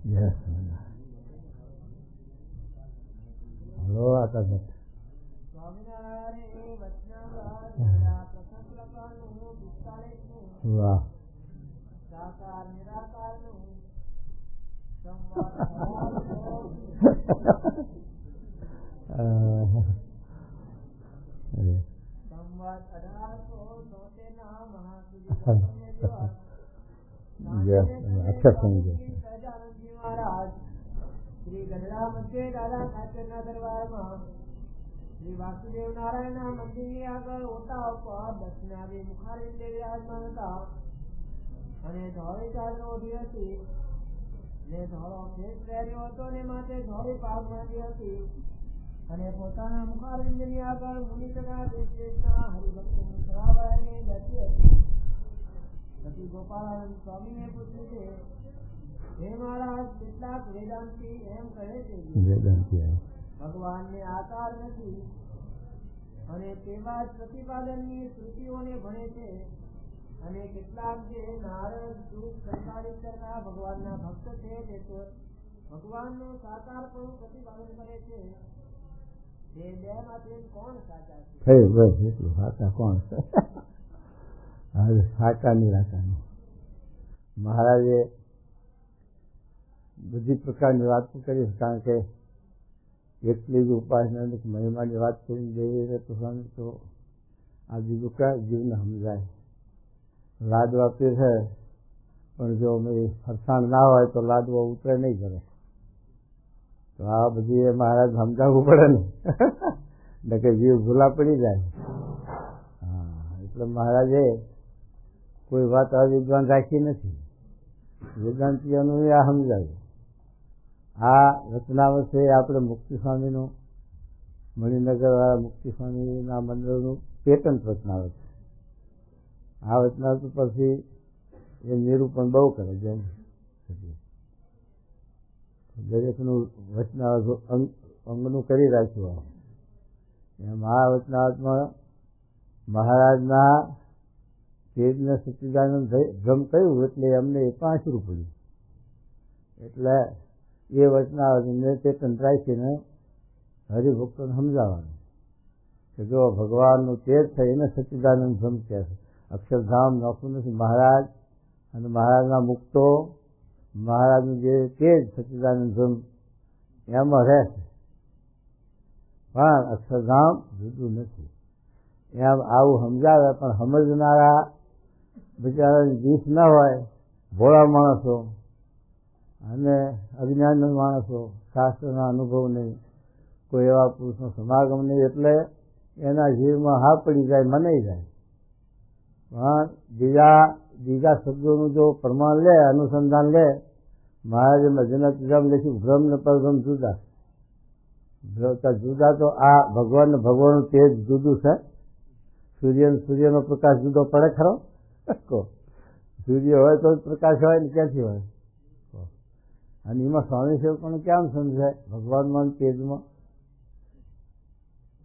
Yes. Hello આકાશ વાહ અક્ષર સમજો શ્રી ગઢડા મધ્ય દાદા સાચરના દરબારમાં શ્રી વાસુદેવ નારાયણના મંદિરની આગળ ઓટા ઉપર દક્ષિણાવી મુખારી વિરાજમાન હતા અને ધોળી ચાદર ઓઢી હતી ને ધોળો ખેસ પહેર્યો હતો ને માથે ધોળી પાગ બાંધી હતી અને પોતાના મુખારવિંદની આગળ મુનિસગા દેશ દેશના હરિભક્તોની સભા ભરાઈને બેઠી હતી. પછી ગોપાળાનંદ સ્વામીને પૂછ્યું છે, હે મહારાજ, કેટલાક વેદાંતી એમ કહે છે ભગવાનને આકાર નથી અને તેવા જ પ્રતિપાદનની શ્રુતિઓને ભણે છે અને કેટલાક જે નારદ સુખ સંસારિક કરતા ભગવાનના ભક્ત છે તે તો ભગવાનનો સાકાર પણ પ્રતિપાદન કરે છે. તે બે માંથી કોણ સાચા છે? બસ એટલું સાચા કોણ છે? સાચા નિરાકારનું મહારાજે બધી પ્રકારની વાતો કરી, કારણ કે એટલી જ ઉપાસના મહિમાની વાત કરી દેવી તો સ્વામી તો આ બીજું કયા જીવને સમજાય. લાદવા પીર છે પણ જો ફરસાણ ના હોય તો લાદવો ઉતરે નહીં કરે. તો આ બધી મહારાજ સમજાવવું પડે ને કે જીવ ભૂલા પડી જાય. હા, એટલે મહારાજે કોઈ વાત અવિદ્વાન રાખી નથી. વેદાંતિઓનું આ સમજાવ્યું. આ રચનાવત છે આપણે મુક્તિ સ્વામીનું, મણિનગરવાળા મુક્તિ સ્વામીના મંદિરનું પેટન્ટ રચનાવત છે. આ વચનાવત પછી એ નિરૂપણ બહુ કરે છે. દરેકનું વચનાવત અંગનું કરી રાખ્યું. એમ આ વચનાવતમાં મહારાજના તેજને સચ્ચિદાનંદ ભ્રમ કહ્યું એટલે અમને એ પાંચરું પડ્યું. એટલે એ વચનાવતને પેટન્ટ રાખીને હરિભક્તોને સમજાવવાનું કે જો ભગવાનનું તેજ છે એને સચ્ચિદાનંદ ભ્રમ કહે છે. અક્ષરધામ નોખું નથી. મહારાજ અને મહારાજના મુક્તો, મહારાજનું જે તેજ સચ્ચિદાનંદ ભ્રમ એમાં રહે છે, પણ અક્ષરધામ જુદું નથી. એમ આવું સમજાવે, પણ સમજનારા બિચારાની દીશ ન હોય, ભોળા માણસો અને અજ્ઞાન માણસો, શાસ્ત્રના અનુભવ નહીં, કોઈ એવા પુરુષનો સમાગમ નહીં, એટલે એના જીવમાં હા પડી જાય, મનાઈ જાય. પણ બીજા શબ્દોનું જો પ્રમાણ લે, અનુસંધાન લે, મહારાજે મધ્યના ત્રીજામ લખ્યું ભ્રમ ને પરભ્રમ જુદા. જુદા તો આ ભગવાનનું તેજ જુદું છે. સૂર્યનો પ્રકાશ જુદો પડે ખરો? સૂર્ય હોય તો પ્રકાશ હોય ને ક્યાંથી હોય? અને એમાં સ્વામી સેવકોને કેમ સમજાય? ભગવાનમાં તેજમાં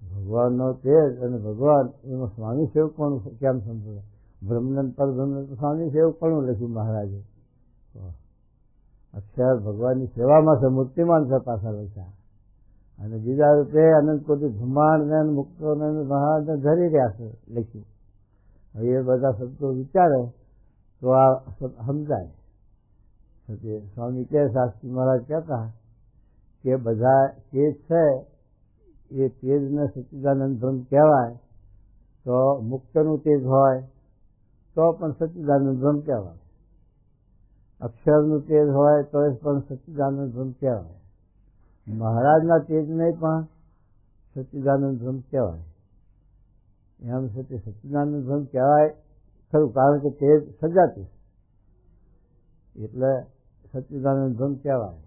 ભગવાનનો તેજ અને ભગવાન એમાં સ્વામી સેવકોનું કેમ સમજાય? બ્રહ્મનંદ પરબ્રહ્મનંદ સ્વામી સેવકોનું લખ્યું મહારાજે. અક્ષર ભગવાનની સેવામાં છે, મૂર્તિમાન છે પાછા લખ્યા. અને બીજા રૂપે અનંત કોટી બ્રહ્માંડને મુક્તોને મહારાજને ધરી રહ્યા છે લખ્યું. હવે એ બધા શબ્દો વિચારે તો આ સમજાય. સ્વામી કે શાસ્ત્રી મહારાજ કહેતા કે બધા તેજ છે એ તેજને સચ્ચિદાનંદ ભ્રમ કહેવાય. તો મુક્તનું તેજ હોય તો પણ સચ્ચિદાનંદ ભ્રમ કહેવાય. અક્ષરનું તેજ હોય તો પણ સચ્ચિદાનંદ ભ્રમ કહેવાય. મહારાજના તેજને પણ સચ્ચિદાનંદ ભ્રમ કહેવાય. એમ છે તે સચ્ચિદાનંદ ભ્રમ કહેવાય ખરું, કારણ કે તેજ સજાતું એટલે સચ્ચિદાનંદ ભ્રમ કહેવાય.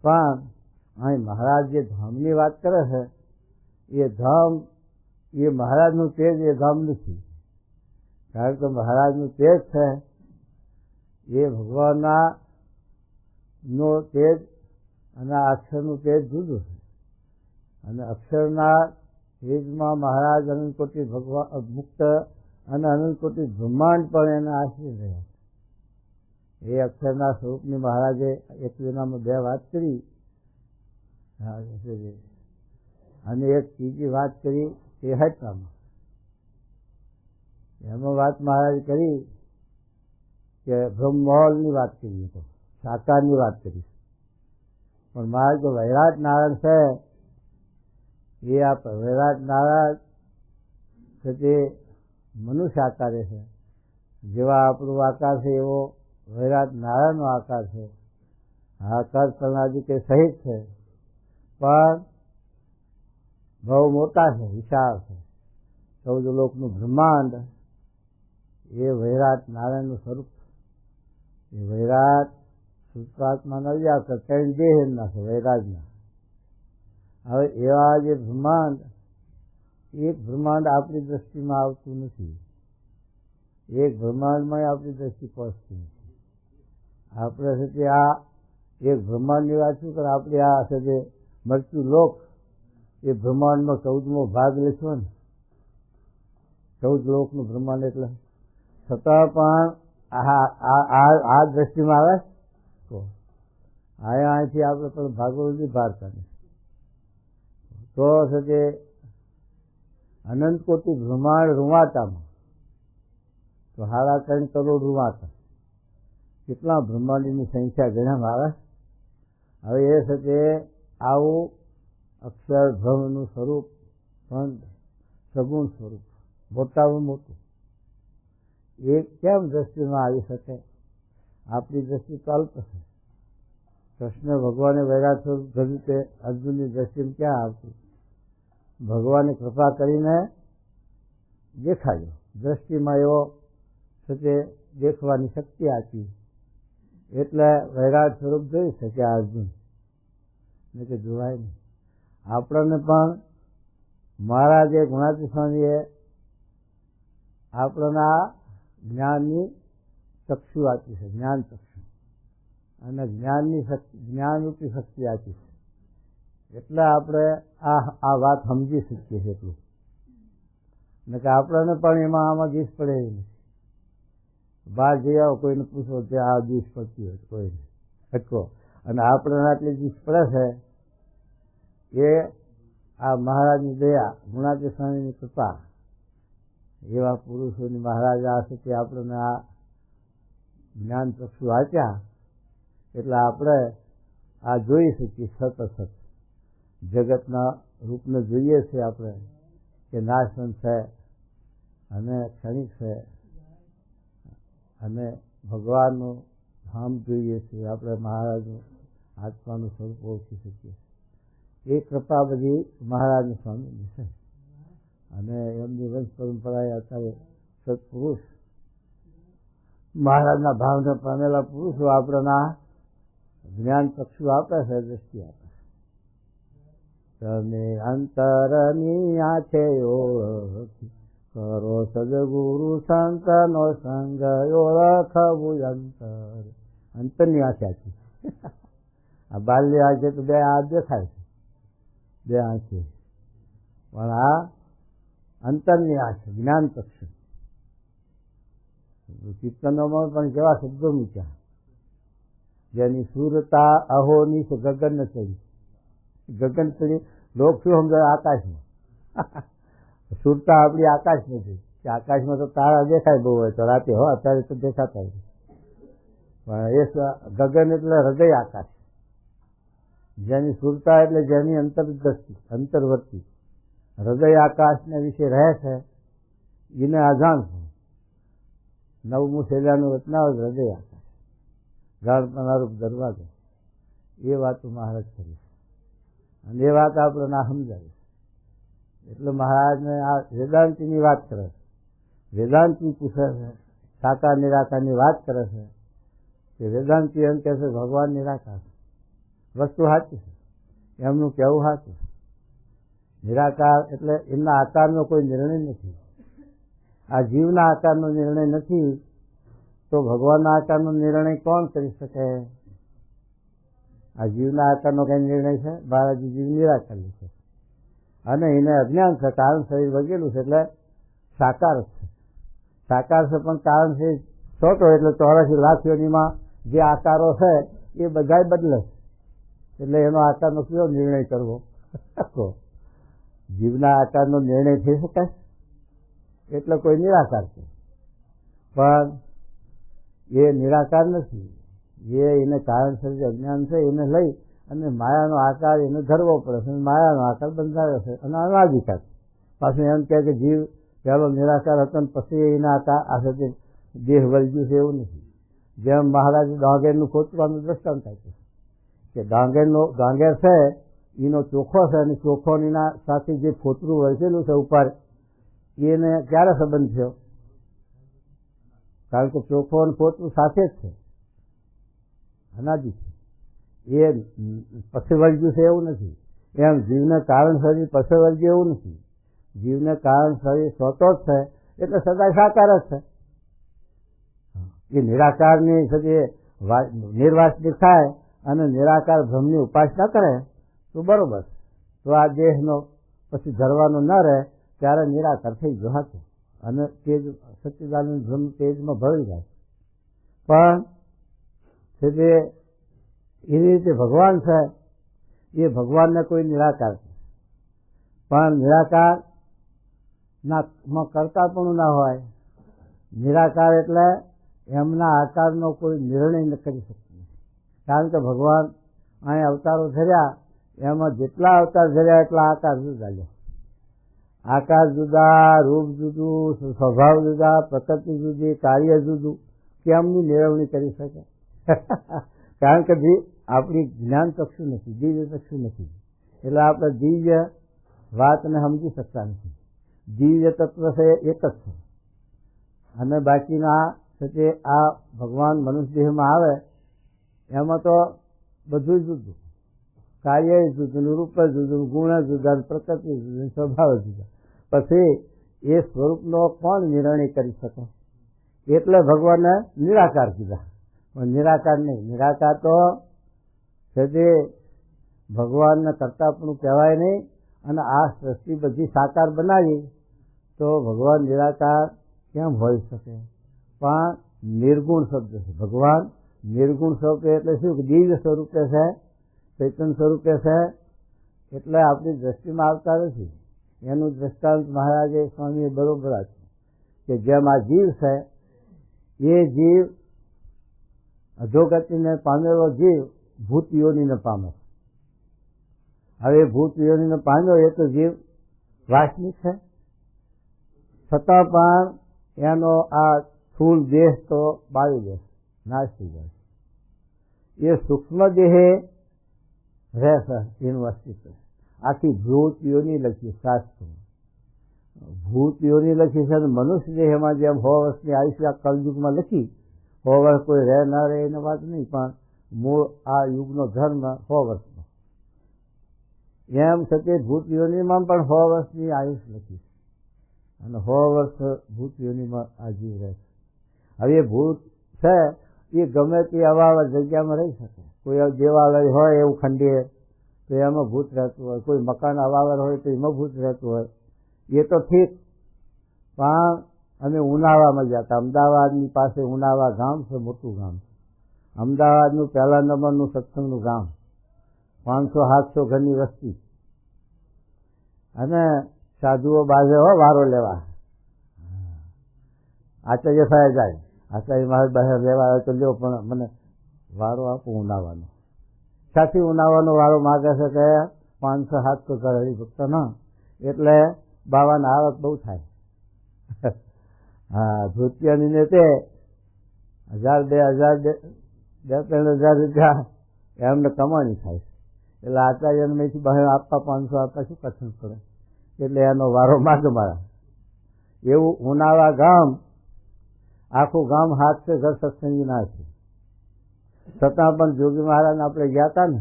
પણ અહીં મહારાજ જે ધામની વાત કરે છે એ ધામ, એ મહારાજનું તેજ એ ધામ નથી. કારણ કે મહારાજનું તેજ છે એ ભગવાનના નો તેજ અને અક્ષરનું તેજ જુદું છે. અને અક્ષરના તેજમાં મહારાજ અનંત કોટી ભગવાન મુક્ત અને અનંત કોટી બ્રહ્માંડ પણ એના આશ્રિત રહ્યા. એ અક્ષરના સ્વરૂપની મહારાજે એક વિનામાં 2 વાત કરી, અને એક ત્રીજી વાત કરી 63માં. એમાં વાત મહારાજ કરી કે બ્રહ્મમહોલની વાત કરી, તો સાકારની વાત કરી. પણ મહારાજ તો વૈરાટ નારાયણ છે, એ આ વૈરાટ નારાયણ છે તે મનુષ્ય આકારે છે. જેવા આપણો આકાર છે એવો વૈરાટ નારાયણનો આકાર છે. આકાર પ્રણાલી કે સહિત છે, પણ બહુ મોટા છે, વિશાળ છે. 14 લોકનું બ્રહ્માંડ એ વૈરાટ નારાયણનું સ્વરૂપ. એ વૈરાટ શુદ્ધાત્માના વ્યાકર 3 દેહ એમના છે વૈરાજના. હવે એવા જે બ્રહ્માંડ, એક બ્રહ્માંડ આપણી દ્રષ્ટિમાં આવતું નથી, એક બ્રહ્માંડમાં આપણી દ્રષ્ટિ પહોંચતી નથી. આપણે છે તે આ એક બ્રહ્માંડની વાત શું કરે, આપણે આ છે તે મૃત્યુ લોક એ બ્રહ્માંડનો 14મો ભાગ લેશો ને, 14 લોકનું બ્રહ્માંડ એટલે, છતાં પણ આ દ્રષ્ટિમાં આવે તો અહીંયાથી આપણે પણ ભાગો નથી ભારતા તો છે તે અનંત કોટી બ્રહ્માંડ રૂવાટામાં તો 3.5 કરોડ રૂવાટા, કેટલા બ્રહ્માંડની સંખ્યા ગણવામાં આવે. હવે એ છે તે આવું અક્ષર બ્રહ્મનું સ્વરૂપ પણ સગુણ સ્વરૂપ, મોટામાં મોટું, એ કેમ દ્રષ્ટિમાં આવી શકે? આપણી દ્રષ્ટિ તો અલ્પ છે. કૃષ્ણ ભગવાને વૈરાટ સ્વરૂપ ધર્યું તે અર્જુનની દ્રષ્ટિમાં ક્યાં આવતું? ભગવાને કૃપા કરીને દેખાયો, દ્રષ્ટિમાં એવો છે તે દેખવાની શક્તિ આપી, એટલે વૈરાટ સ્વરૂપ જોઈ શકે અર્જુન, ને કે જોવાય નહીં. આપણને પણ મહારાજે ગુણાતી સ્વામીએ આપણના જ્ઞાનની ચક્ષુ આપી છે, જ્ઞાન ચક્ષુ, અને જ્ઞાનરૂપી શક્તિ આપી છે. એટલે આપણે આ વાત સમજી શકીએ છીએ એટલું, ને કે આપણને પણ આમાં દીસ પડે એવી નથી. બહાર જઈ આવો, કોઈને પૂછો કે આ દીસ પડતી હોય કોઈને અટકો, અને આપણે આટલી દીસ પડે છે એ આ મહારાજની દયા, ગુણાતી સ્વામીની કૃપા, એવા પુરુષોની મહારાજ આ છે કે આપણને આ જ્ઞાન ચક્ષુ આપ્યા, એટલે આપણે આ જોઈ શકીએ સતત જગતના રૂપને જોઈએ છીએ આપણે કે નાશવંત છે અને ક્ષણિક છે, અને ભગવાનનું ધામ જોઈએ છીએ આપણે, મહારાજનું આત્માનું સ્વરૂપ ઓળખી શકીએ. એ કૃપા બધી મહારાજની સ્વામીની છે, અને એમની વંશ પરંપરાએ અત્યારે સત્પુરુષ મહારાજના ભાવને પામેલા પુરુષો આપણના જ્ઞાન ચક્ષુ આપે છે, દ્રષ્ટિ આપે છે. તમે અંતરની આંખે ઓળખી કરો સદગુરુ સંતનો સંગ ઓળખવું અંતર. અંતરની આંખે આખી આ બાલ્ય આંખે તો 2 હાથ દેખાય છે, 2 આંખે, પણ આ અંતરની આંખે જ્ઞાન ચક્ષુ. કીર્તનોમાં પણ કેવા શબ્દો મૂક્યા, જેની સુરતા અહોની ગગન ચડી. ગગન ચડી લોક શું સમજાય? આકાશમાં. સુરતા આપણી આકાશમાં છે, કે આકાશમાં તો તારા દેખાય બહુ હોય તો રાતે, હો અત્યારે તો દેખાતા હોય, પણ એ ગગન એટલે હૃદય આકાશ, જેની સુરતા એટલે જેની અંતરદ્રષ્ટિ, અંતર્વર્તી હૃદય આકાશને વિશે રહે છે, એને અજાણ છે. 9મું શેલાનું રચનાવ હૃદય આકાશ, જાણનારૂપ દરવાજો, એ વાતો મહારાજ કરી છે, અને એ વાત આપણે ના સમજાવી. એટલે મહારાજને આ વેદાંતિની વાત કરે છે, વેદાંતિ પૂછે છે, સાકાર નિરાકારની વાત કરે છે, કે વેદાંતિ એમ કહે છે ભગવાન નિરાકાર છે, વસ્તુ સાચી છે, એમનું કહેવું સાચું છે. નિરાકાર એટલે એમના આકારનો કોઈ નિર્ણય નથી. આ જીવના આકારનો નિર્ણય નથી, તો ભગવાનના આકારનો નિર્ણય કોણ કરી શકે? આ જીવના આકારનો કઈ નિર્ણય છે? બાલાજી જીવ નિરાકાર છે, અને એને અજ્ઞાન છે, કારણ શરીર વગેલું છે, એટલે સાકાર છે. સાકાર છે પણ કારણ શરીર છોટો, એટલે 84 લાખ યોનીમાં જે આકારો છે એ બધા બદલે, એટલે એનો આકારનો કયો નિર્ણય કરવો? જીવના આકારનો નિર્ણય થઈ શકાય? એટલે કોઈ નિરાકાર છે, પણ એ નિરાકાર નથી. એને કારણસર જે અજ્ઞાન છે એને લઈ અને માયાનો આકાર એને ધરવો પડે છે, માયાનો આકાર બંધાયો છે અને અનાદિકાળ. પાછું એમ કહે કે જીવ પહેલો નિરાકાર હતો ને પછી એના આકાર આ સાથે દેહ વળગ્યું છે, એવું નથી. જેમ મહારાજ ડાંગેરનું ખોતવાનું દ્રષ્ટાંત આપ્યું કે ડાંગેર છે એનો ચોખ્ખો છે અને ચોખ્ખોના સાથે જે ફોતરું વળગેલું છે ઉપર, એને ક્યારે સંબંધ થયો? કારણ કે ચોખ્ખો અને ફોતરું સાથે જ છે, અનાદિ છે. એ પછી વળગ્યું છે એવું નથી. એમ જીવને કારણ શરીર પછી વળગ્યું એવું નથી. જીવને કારણ શરીર સ્વતો જ છે, એટલે સદાય સાકાર જ છે. એ નિરાકારની સાથે નિર્વાસનિક થાય અને નિરાકાર બ્રહ્મની ઉપાસના કરે તો બરોબર. તો આ દેહનો પછી ધરવાનો ન રહે, ત્યારે નિરાકાર થઈ ગયો હતો અને તેજ સચ્ચિદાનંદ બ્રહ્મ તેજમાં ભળી જાય. પણ છે તે એવી રીતે ભગવાન છે, એ ભગવાનને કોઈ નિરાકાર છે, પણ નિરાકાર માં કરતાપણું ના હોય. નિરાકાર એટલે એમના આકારનો કોઈ નિર્ણય ન કરી શકતું. કારણ કે ભગવાન અહીં અવતારો ધર્યા, એમાં જેટલા અવતાર ધર્યા એટલા આકાર જુદા લે. આકાર જુદા, રૂપ જુદું, સ્વભાવ જુદા, પ્રકૃતિ જુદી, કાર્ય જુદું, કેમની મેળવણી કરી શકે? કારણ કે આપણી જ્ઞાન ચક્ષુ નથી, દિવ્ય ચક્ષુ નથી, એટલે આપણે દિવ્ય વાતને સમજી શકતા નથી. દિવ્ય તત્વ છે એક જ છે, અને બાકીના તે આ ભગવાન મનુષ્ય દેહમાં આવે એમાં તો બધું જુદું, કાર્ય જુદું, રૂપ જુદું, ગુણ જુદા, પ્રકૃતિ જુદું, સ્વભાવ જુદા. પછી એ સ્વરૂપનો કોણ નિર્ણય કરી શકે? એટલે ભગવાનને નિરાકાર કીધા. પણ નિરાકાર નહીં. નિરાકાર તો છે તે ભગવાનને કરતાપણું કહેવાય નહીં. અને આ સૃષ્ટિ બધી સાકાર બનાવી તો ભગવાન નિરાકાર કેમ હોઈ શકે? પણ નિર્ગુણ શબ્દ છે. ભગવાન નિર્ગુણ સ્વરૂપે એટલે શું? દિવ્ય સ્વરૂપે છે, ચૈતન્ય સ્વરૂપે છે, એટલે આપણી દ્રષ્ટિમાં આવતા નથી. એનું દ્રષ્ટાંત મહારાજે સ્વામીએ બરોબર આપ્યું કે જેમ આ જીવ છે, એ જીવ અધોગતિને પામેલો જીવ ભૂત યોનિને પામે. હવે ભૂત યોનિને પામ્યો એ તો જીવ વાસનિક છે, છતાં પણ એનો આ સ્થૂળ દેહ તો બાળી દે, નાશ થઈ જાય. એ સૂક્ષ્મ દેહે રહેશે એનું અસ્તિત્વ. આખી ભૂત યોની લખી શાસ્ત્રો, ભૂત યોની લખી છે. મનુષ્ય દેહમાં જેમ 100 વર્ષની આયુષ્ય કલયુગમાં લખી, 100 વર્ષ કોઈ રહે ના રહે એની વાત નહીં, પણ મૂળ આ યુગનો ધર્મ 100 વર્ષનો. એમ છતાં ભૂત યોનીમાં પણ 100 વર્ષની આયુષ લખી અને 100 વર્ષ ભૂત યોનીમાં આ જીવ રહે છે. હવે એ ભૂત છે એ ગમે તે અવાવર જગ્યામાં રહી શકે. કોઈ દેવાલય હોય એવું ખંડીએ તો એમાં ભૂત રહેતું હોય, કોઈ મકાન અવાવર હોય તો એમાં ભૂત રહેતું હોય. એ તો ઠીક, પણ અમે ઉનાળામાં ગયા હતા. અમદાવાદની પાસે ઉનાળા ગામ છે, મોટું ગામ છે. અમદાવાદનું પહેલા નંબરનું સત્સંગનું ગામ, 500-700 ઘરની વસ્તી, અને સાધુઓ બાજે હો વારો લેવા. આચાર્ય સાહેબ જાય, આચાર્ય મારે બહાર લેવા આવે તો લ્યો, પણ મને વારો આપો ઉનાવાનો. સાથી ઉનાવાનો વારો માગે છે કે 500-700 ઘર હરિભક્ત ના, એટલે બાવાની આવક બહુ થાય. હા, ધોતિયાની ને તે 1000-2000 2-3000 રૂપિયા એમને કમાણી થાય. એટલે આચાર્યને મેથી બહાર આપવા 500 આપવા શું કઠણ પડે? એટલે એનો વારો માગે મારા. એવું ઉનાળા ગામ, આખું ગામ 700 ઘર સત્સંગી ના છે. છતાં પણ જોગી મહારાજને આપણે ગયા હતા ને,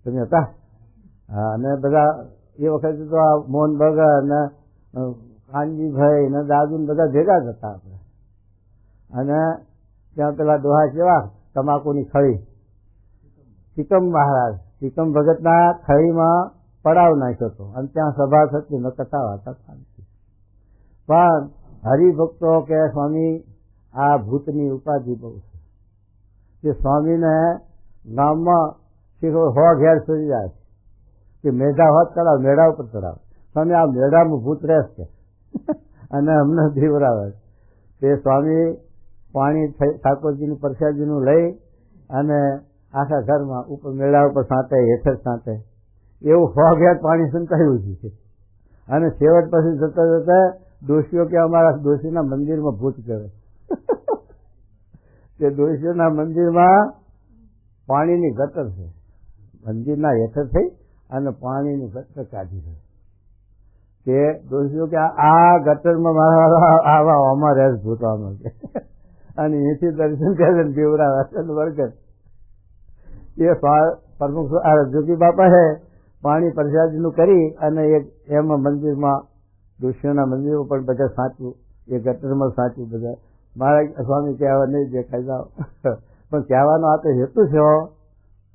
તમે હતા? હા, અને બધા એ વખતે તો આ મોહન ભગત ને કાનજીભાઈ ને દાદુ ને બધા ભેગા જ હતા આપણે. અને ત્યાં પેલા ડોહા કેવા તમાકુની ખળી, સિકમ મહારાજ, સિકમ ભગતના ખળીમાં પડાવ નાખ્યો હતો અને ત્યાં સભા થતી ને કથા હતા. પણ હરિભક્તો કે સ્વામી આ ભૂતની ઉપાધિ બહુ છે, કે સ્વામીને ગામમાં શીખો 100 ઘેર સુધી જાય કે મેઢા હોત ચડાવ, મેઢા ઉપર ચડાવ. સ્વામી આ મેઢામાં ભૂત રહેશ કે અને અમને દીવરાવે. તે સ્વામી પાણી ઠાકોરજીનું પ્રસાદીનું લઈ અને આખા ઘરમાં ઉપર મેળા ઉપર સાંટે, હેઠળ સાંટે, એવું 100 ઘેર પાણી સંતાયું છે. અને છેવટ પછી જતા જતા ડોશીઓ કે અમારા ડોશીના મંદિરમાં ભૂત કરે. તે ડોશીઓના મંદિરમાં પાણીની ગટર છે, મંદિરના હેઠળ થઈ અને પાણીની ગટર કાઢી છે. તે ડોશીઓ કે આ ગટરમાં મારા આવા અમારે ભૂતવામાં છે અને એથી દર્શન કરે દેવરા વર્ગર. એ પ્રમુખ જોગી બાપા છે પાણી પ્રસાદીનું કરી અને એક એમાં મંદિરમાં ડોશીઓના મંદિરો પણ બધા સાચું, એ ગટરમાં સાચું બધા. મારા સ્વામી કહેવા નહીં દેખાઈ જાઓ, પણ કહેવાનો આ તો હેતુ છે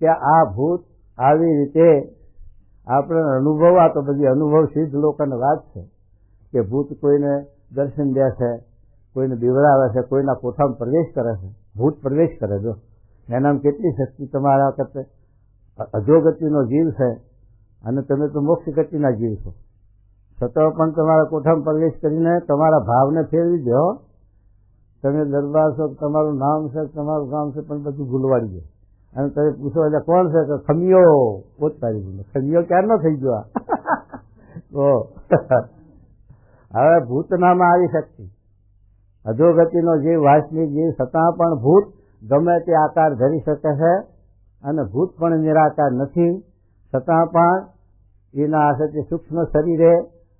કે આ ભૂત આવી રીતે આપણે અનુભવ, આ તો બધી અનુભવ સિદ્ધ લોકોને વાત છે કે ભૂત કોઈને દર્શન દે છે, કોઈને બીવડાવે છે, કોઈના કોઠામાં પ્રવેશ કરે છે. ભૂત પ્રવેશ કરે, જો એનામાં કેટલી શક્તિ તમારા વખતે. અધોગતિનો જીવ છે અને તમે તો મોક્ષ ગતિના જીવ છો, છતાં પણ તમારા કોઠામાં પ્રવેશ કરીને તમારા ભાવને ફેરવી દો. તમે દરબાર છો, તમારું નામ છે, તમારું ગામ છે, પણ બધું ભૂલવાડી દે. અને તમે પૂછો એટલે કોણ છે કે ખમિયો, પોતાની ભૂલ. ખમિયો ક્યારનો થઈ ગયો? હવે ભૂતનામાં આવી શક્તિ. અધોગતિનો જીવ, વાસનિક જીવ, છતાં પણ ભૂત ગમે તે આકાર ધરી શકે છે અને ભૂત પણ નિરાકાર નથી. છતાં પણ એના આશરે સૂક્ષ્મ શરીરે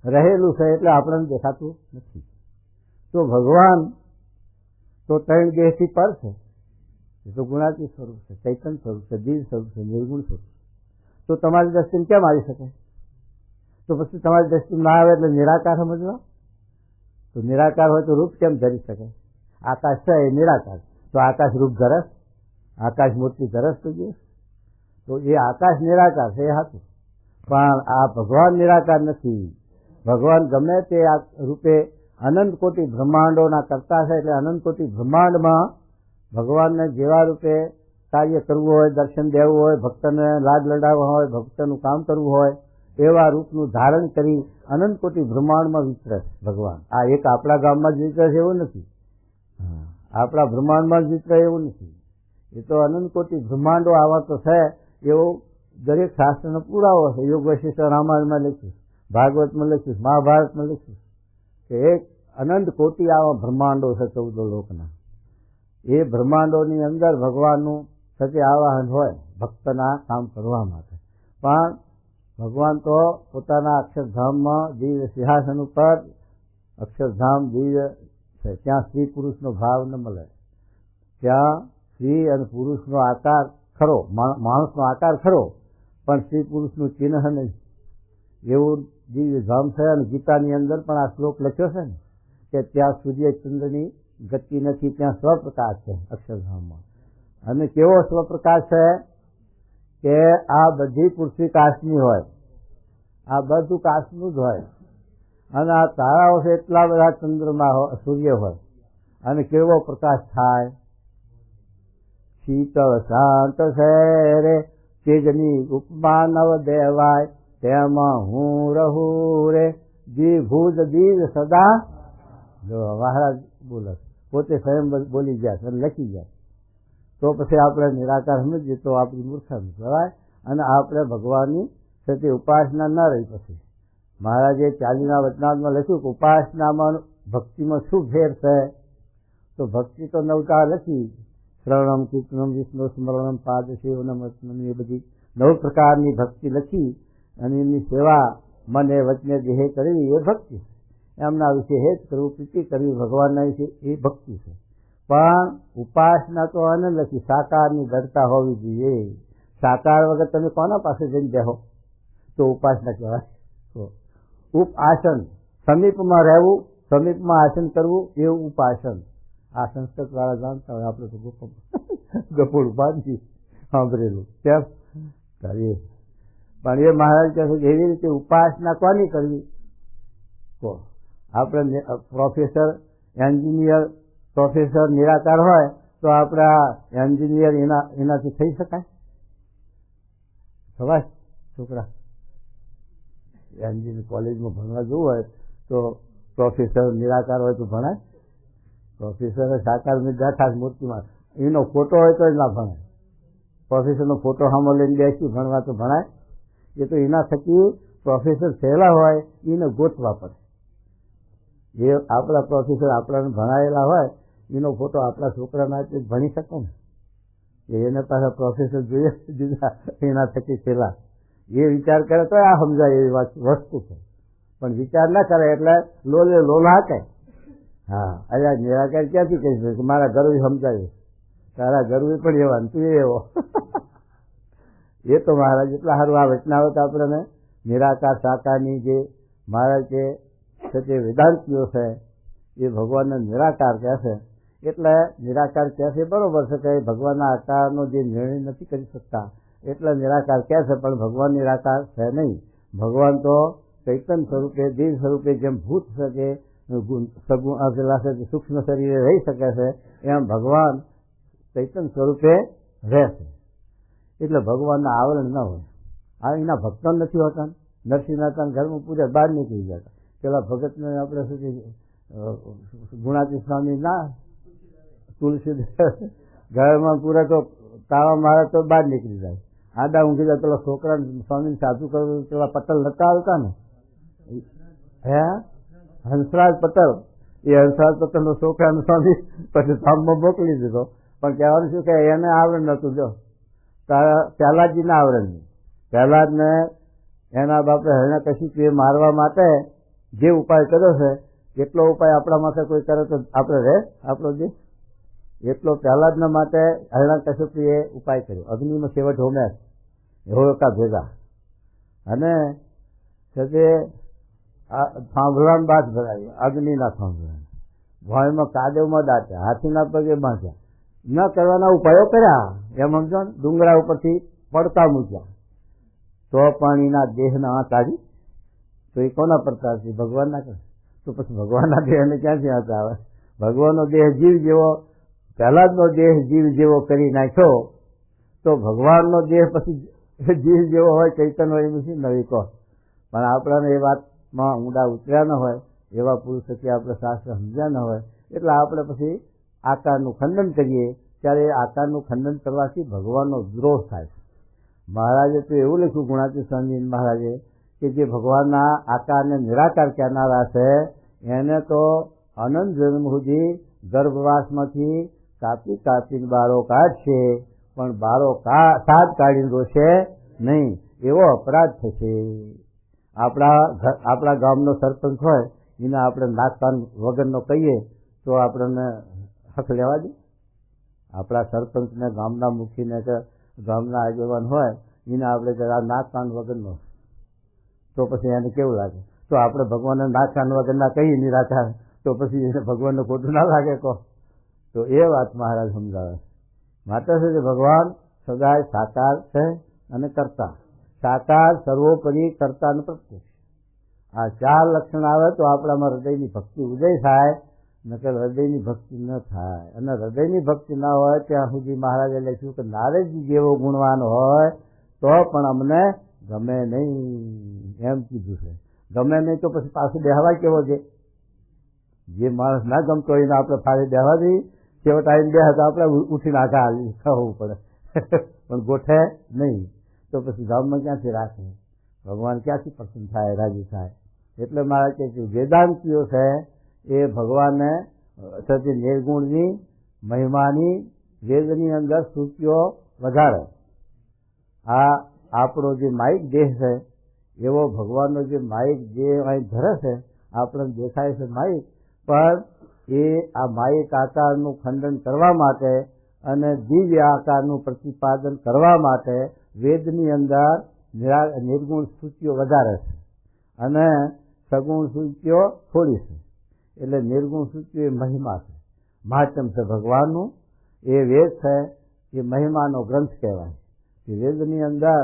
રહેલું છે એટલે આપણને દેખાતું નથી. તો ભગવાન તો 3 દેહથી પર છે, એ તો ગુણાતીત સ્વરૂપ છે, ચૈતન્ય સ્વરૂપ છે, દિવ્ય સ્વરૂપ છે, નિર્ગુણ સ્વરૂપ. તો તમારી દ્રષ્ટિમાં કેમ આવી શકે? તો પછી તમારી દ્રષ્ટિમાં ના આવે એટલે નિરાકાર સમજવા. તો નિરાકાર હોય તો રૂપ કેમ ધરી શકે? આકાશ છે એ નિરાકાર, તો આકાશ રૂપ ધરસ? આકાશ મૂર્તિ ધરસ તો જોઈએ. તો એ આકાશ નિરાકાર છે એ હતું, પણ આ ભગવાન નિરાકાર નથી. ભગવાન ગમે તે રૂપે અનંત કોટી બ્રહ્માંડોના કરતા છે, એટલે અનંત કોટી બ્રહ્માંડમાં ભગવાનને જેવા રૂપે કાર્ય કરવું હોય, દર્શન દેવું હોય, ભક્તને લાડ લડાવવા હોય, ભક્તનું કામ કરવું હોય, એવા રૂપનું ધારણ કરી અનંત કોટી બ્રહ્માંડમાં વિચરે ભગવાન. આ એક આપણા ગામમાં જ વિચરે છે એવું નથી, આપણા બ્રહ્માંડમાં જ વિચરે એવું નથી. એ તો અનંત કોટી બ્રહ્માંડો આવા તો છે, એવું દરેક શાસ્ત્રનો પુરાવો છે. યોગ વશિષ્ઠ રામાયણમાં લખ્યું, ભાગવતમાં લખ્યું, મહાભારતમાં લખ્યું કે એક અનંત કોટી આવા બ્રહ્માંડો છે 14 લોકના. એ બ્રહ્માંડોની અંદર ભગવાનનું સતે આવાહન હોય ભક્તના કામ કરવા માટે. પણ ભગવાન તો પોતાના અક્ષરધામમાં દિવ્ય સિંહાસન ઉપર, અક્ષરધામ દિવ્ય છે, ત્યાં સ્ત્રી પુરુષનો ભાવ ન મળે. ત્યાં સ્ત્રી અને પુરુષનો આકાર ખરો, માણસનો આકાર ખરો, પણ સ્ત્રી પુરુષનું ચિહ્ન નહીં. એવું દિવ્ય ધામ છે. અને ગીતાની અંદર પણ આ શ્લોક લખ્યો છે ને કે ત્યાં સૂર્ય ચંદ્રની ગતિ નથી, ત્યાં સ્વપ્રકાશ છે અક્ષરધામમાં. અને કેવો સ્વપ્રકાશ છે કે આ બધી પૃથ્વી કાચની હોય, આ બધું કાચનું જ હોય. અને આ તારાઓ છે એટલા બધા ચંદ્રમાં સૂર્ય હોય, અને કેવો પ્રકાશ થાય. શીતળ શાંત છે રે તેજની ઉપમા નવ દેવાય, તેમાં હું રહું રે દ્વિભુજ દિવ સદા. જો મહારાજ બોલે, પોતે સ્વયં બોલી ગયા છે, લખી ગયા. તો પછી આપણે નિરાકાર સમજીએ તો આપણી મૂર્ખામી કહેવાય, અને આપણે ભગવાનની સાથે ઉપાસના ન રહી. પછી મહારાજે 40ના વચનામાં લખ્યું કે ઉપાસનામાં ભક્તિમાં શું ફેર છે? તો ભક્તિ તો 9 લખી, શ્રવણમ, કીર્તનમ, વિષ્ણુ સ્મરણમ, પાદ સેવનમ, એ બધી 9 પ્રકારની ભક્તિ લખી. અને એમની સેવા મને વચને દેહે કરવી એ ભક્તિ છે. એમના વિશે હેત કરવું, પ્રીતિ કરવી ભગવાનના વિશે એ ભક્તિ છે. પણ ઉપાસના તો આને લખી, સાકારની દરતા હોવી જોઈએ. સાકાર વગર તમે કોના પાસે જઈને બેહો તો ઉપાસના કહેવાય. ઉપાસન, સમીપમાં રહેવું, સમીપમાં આસન કરવું, એવું ઉપાસન. આ સંસ્કૃત વાળા જાણતા હોય, આપણે તો ગપોડ બાંધી સાંભળેલું કેમ કરીએ. પણ એ મહારાજ કહે છે કે એવી રીતે ઉપાસના કોની કરવી? તો આપણે પ્રોફેસર, એન્જિનિયર, પ્રોફેસર નિરાકાર હોય તો આપણા એન્જિનિયર એનાથી થઈ શકાય? ખવાય છોકરા એન્જિનિયર કોલેજમાં ભણવા જવું હોય તો પ્રોફેસર નિરાકાર હોય તો ભણાય? પ્રોફેસર સાકાર બેઠા મૂર્તિમાં એનો ફોટો હોય તો ના ભણાય. પ્રોફેસરનો ફોટો સામે લઈને બેસી ભણવા તો ભણાય? એ તો એના થકી પ્રોફેસર થયેલા હોય એને ગોતવા પડે. જે આપણા પ્રોફેસર આપણાને ભણાયેલા હોય એનો ફોટો આપણા છોકરાના ભણી શકે ને. એને પાછા પ્રોફેસર જોઈએ જુદા એના થકી થયેલા. એ વિચાર કરે તો આ સમજાય એવી વસ્તુ છે, પણ વિચાર ના કરે એટલે લોલ હાકે. હા, અરે નિરાકાર ક્યાંથી કહી શકે? મારા ગરવી સમજાયું, તારા ગરવી પણ એવા તું એવો. એ તો મહારાજ એટલા સારું આ વચનાવત આપણને નિરાકાર સાકારની જે મહારાજ કે તે વેદાંતિઓ છે એ ભગવાનને નિરાકાર કહે છે. એટલે નિરાકાર કહે છે બરોબર છે કે ભગવાનના આકારનો જે નિર્ણય નથી કરી શકતા એટલે નિરાકાર કહે છે, પણ ભગવાન નિરાકાર છે નહીં. ભગવાન તો ચૈતન્ય સ્વરૂપે દેવ સ્વરૂપે જેમ ભૂત છે કે સગુણ આપેલા છે સૂક્ષ્મ શરીરે રહી શકે છે એમ ભગવાન ચૈતન્ય સ્વરૂપે રહેશે. એટલે ભગવાનના આવરણ ન હોય. આ એના ભક્તો નથી હોતા. નરસિંહનાથના ઘરમાં પૂરે બહાર નીકળી જતા. પેલા ભગતને આપણે શું કે ગુણાતી સ્વામી ના તુલસીદાસ ઘરમાં પૂરા તો તાળા મારે તો બહાર નીકળી જાય. આડા ઊંઘી જાય. પેલા છોકરા સ્વામી સાચું કરવું પેલા પટેલ નતા આવતા ને, હે હંસરાજ પટેલ. એ હંસરાજ પટેલનો છોકરાનો સ્વામી પછી ધામમાં મોકલી દીધો. પણ કહેવાનું શું કે એને આવરણ નતું. જો પહેલાદજીના આવરણની પહેલાદને એના બાપે હરણે કશી મારવા માટે જે ઉપાય કર્યો છે એટલો ઉપાય આપણા માટે કોઈ કરે તો આપણે રહે આપણો જે એટલો પહેલાદના માટે હરણા કશુપીએ ઉપાય કર્યો. અગ્નિમાં છેવટ હોમે હોકા ભેગા અને તે થાંભલામાં બાદ ભરાવી અગ્નિના થાંભલા ભોયમાં કાદેવમાં દાટ્યા હાથીના પગે બાંધ્યા. ન કરવાના ઉપાયો કર્યા એમ સમજો ને. ડુંગરા ઉપરથી પડતા મૂક્યા તો પણ એના દેહના કાઢી તો એ કોના પડતા છે? ભગવાનના કરે. તો પછી ભગવાનના દેહને ક્યાંથી આંચ આવે? ભગવાનનો દેહ જીવ જેવો પહેલાદનો દેહ જીવ જેવો કરી નાખ્યો તો ભગવાનનો દેહ પછી જીવ જેવો હોય ચૈતન્ય હોય એમ શું નવી કહો. પણ આપણાને એ વાતમાં ઊંડા ઉતર્યા ન હોય એવા પુરુષ થકી આપણે શાસ્ત્ર સમજ્યા ન હોય એટલે આપણે પછી આકારનું ખંડન કરીએ. ત્યારે આકારનું ખંડન કરવાથી ભગવાનનો દ્રોહ થાય છે. મહારાજે તો એવું લખ્યું ગુણાતી સ્વામી મહારાજે કે જે ભગવાનના આકારને નિરાકાર કહેનારા છે એને તો અનંત જન્મ સુધી ગર્ભવાસમાંથી કાપીને બારો કાઢશે પણ બારો સાત કાઢીને રોશે નહીં એવો અપરાધ થશે. આપણા ગામનો સરપંચ હોય એને આપણે નાક કાન વગરનો કહીએ તો આપણને હક લેવા દે? આપણા સરપંચને ગામના મુખીને કે ગામના આગેવાન હોય એને આપણે જરા નાક કાન વગરનો તો પછી એને કેવું લાગે? તો આપણે ભગવાનને નાક કાન વગરના કહીએ નિરાકાર તો પછી એને ભગવાનને ખોટું ના લાગે કહો? તો એ વાત મહારાજ સમજાવે. માટે છે કે ભગવાન સદાય સાકાર છે અને કરતા. સાકાર સર્વોપરી કરતા અને પ્રત્યક્ષ. આ ચાર લક્ષણ આવે તો આપણામાં હૃદયની ભક્તિ ઉદય થાય, નકર હૃદયની ભક્તિ ન થાય. અને હૃદયની ભક્તિ ના હોય ત્યાં સુધી મહારાજે લખ્યું કે નારદજી જેવો ગુણવાન હોય તો પણ અમને ગમે નહીં એમ કીધું છે. ગમે નહીં તો પછી પાછું બેહવા કેવો છે? જે માણસ ના ગમતો હોય એને આપણે ફાળી બેહવા દઈએ. છેવટ આવીને બે હતા આપણે ઉઠીને આગા હાલી થવું પડે પણ ગોઠે નહીં તો પછી ધામમાં ક્યાંથી રાખે? ભગવાન ક્યાંથી પ્રસન્ન થાય રાજી થાય? એટલે મારે કે વેદાંતિઓ છે એ ભગવાનને સતી નિર્ગુણની મહિમાની વેદની અંદર સૂચિઓ વધારે. આ આપણો જે માઇક દેહ છે એવો ભગવાનનો જે માઇક જે અહીં ધરે છે આપણને દેખાય છે માઇક, પણ એ આ માઇક આકારનું ખંડન કરવા માટે અને દિવ્ય આકારનું પ્રતિપાદન કરવા માટે વેદની અંદર નિર્ગુણ સૂચિઓ વધારે છે અને સગુણ સૂચિઓ થોડી છે. એટલે નિર્ગુણ સૂચિ એ મહિમા છે, મહાત્મ છે ભગવાનનું. એ વેદ છે એ મહિમાનો ગ્રંથ કહેવાય. એ વેદની અંદર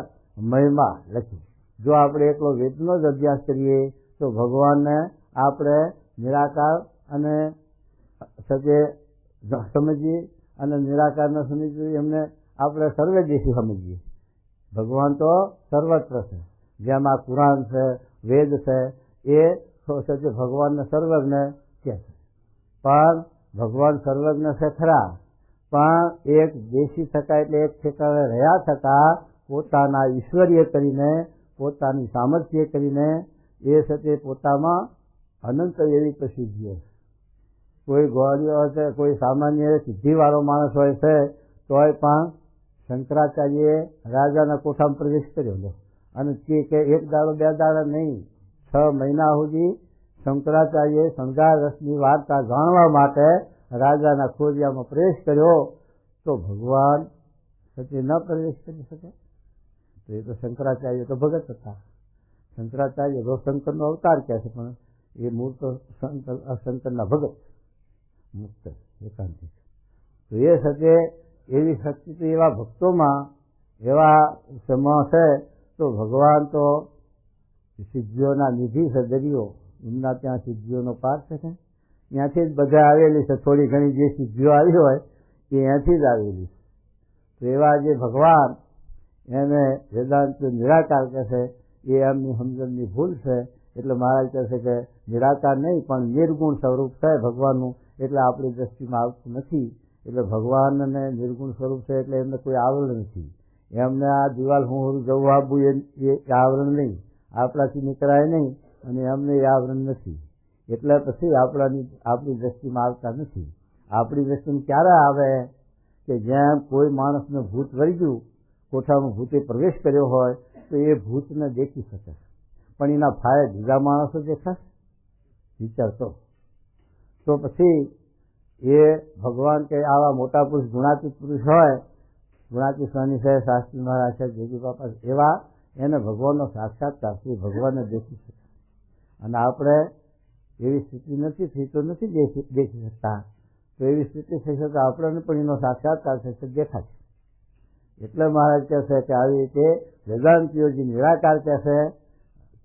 મહિમા લખી. જો આપણે એકલો વેદનો જ અભ્યાસ કરીએ તો ભગવાનને આપણે નિરાકાર અને સજે સમજીએ અને નિરાકારને સમજવું એમને આપણે સર્વદેશી સમજીએ. ભગવાન તો સર્વત્ર છે. જેમ આ કુરાન છે, વેદ છે, એ ભગવાનને સર્વજ્ઞ કહે છે. પણ ભગવાન સર્વજ્ઞ છે ખરા, પણ એક દેશી થતા એટલે એક ઠેકાણે રહ્યા થતા પોતાના ઈશ્વરીય કરીને, પોતાની સામર્થ્ય કરીને એ સાથે પોતામાં અનંત એવી પ્રસિદ્ધિઓ છે. કોઈ ગોળીઓ છે, કોઈ સામાન્ય સિદ્ધિવાળો માણસ હોય છે, તોય પણ શંકરાચાર્યએ રાજાના કોઠામાં પ્રવેશ કર્યો લો, અને કે એક દાડો બે દાડા નહીં, 6 મહિના સુધી શંકરાચાર્યએ શણગાર રસની વાર્તા જાણવા માટે રાજાના ખોડિયામાં પ્રવેશ કર્યો, તો ભગવાન સચે ન પ્રવેશ કરી શકે? તો એ તો શંકરાચાર્ય તો ભગત હતા. શંકરાચાર્ય તો શંકરનો અવતાર કહે છે, પણ એ મૂળ તો શંકરના ભગત, મુક્ત એકાંતિક. તો એ સચે એવી શક્તિ તો એવા ભક્તોમાં એવા સમા છે. તો ભગવાન તો સિદ્ધિઓના નિધિ છે, દરિયો, એમના ત્યાં સિદ્ધિઓનો પાર છે કે ત્યાંથી જ બધા આવેલી છે. થોડી ઘણી જે સિદ્ધિઓ આવી હોય એ ત્યાંથી જ આવેલી છે. તો એવા જે ભગવાન એને વેદાંત નિરાકાર કહે છે, એ એમની સમજણની ભૂલ છે. એટલે મહારાજ કહે છે કે નિરાકાર નહીં પણ નિર્ગુણ સ્વરૂપ છે ભગવાનનું, એટલે આપણી દ્રષ્ટિમાં આવતું નથી. એટલે ભગવાનને નિર્ગુણ સ્વરૂપ છે એટલે એમને કોઈ આવરણ નથી. એમને આ દિવાલ હું જવું આપવું એ આવરણ નહીં, આપણાથી નીકળાય નહીં, અને એમને એ આવરણ નથી. એટલે પછી આપણી દ્રષ્ટિમાં આવતા નથી. આપણી દ્રષ્ટિમાં ક્યારે આવે કે જેમ કોઈ માણસને ભૂત વળી ગયું, કોઠામાં ભૂતે પ્રવેશ કર્યો હોય, તો એ ભૂતને દેખી શકે, પણ એના ફાયે બીજા માણસો દેખાશે? વિચારતો. તો પછી એ ભગવાન કે આવા મોટા પુરુષ, ગુણાતીત પુરુષ હોય, ગુણાતીત સ્વામી છે, શાસ્ત્રી મહારાજ છે, જોગી બાપા, એવા એને ભગવાનનો સાક્ષાત્કાર છે, ભગવાનને દેખી શકે. અને આપણે એવી સ્થિતિ નથી થઈ તો નથી દેખી શકતા. તો એવી સ્થિતિ થઈ શકે આપણને પણ એનો સાક્ષાત્કાર થશે, દેખાશે. એટલે મહારાજ કહે છે કે આવી રીતે વેદાંતિઓ જે નિરાકાર કહે છે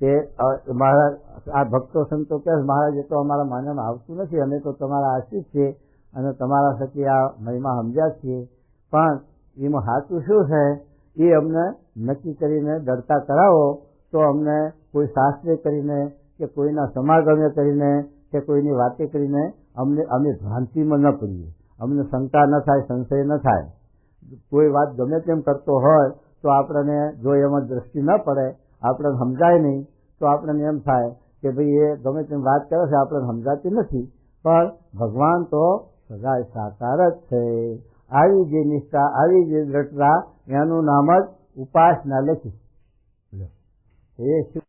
તે મહારાજ આ ભક્તો સંતો કહે મહારાજ એ તો અમારા માન્યામાં આવતું નથી, અમે તો તમારા આશ્રિત છીએ અને તમારા થકી આ મહિમા સમજ્યા છીએ, પણ એમાં સાચું શું છે એ અમને નક્કી કરીને દર્તા કરાવો, તો અમને કોઈ શાસ્ત્રે કરીને કે કોઈના સમાગમે કરીને કે કોઈની વાતે કરીને અમે ભ્રાંતિમાં ન પડીએ, અમને શંકા ન થાય, સંશય ન થાય. કોઈ વાત ગમે તેમ કરતો હોય તો આપણને જો એમાં દ્રષ્ટિ ન પડે, આપણને સમજાય નહીં, તો આપણને એમ થાય કે ભાઈ એ ગમે તેમ વાત કરે છે, આપણને સમજાતી નથી. પણ ભગવાન તો સદાય સાકાર જ છે. આવી જે નિષ્ઠા, આવી જે દ્રઢતા, એનું નામ જ ઉપાસના લખી. એ શું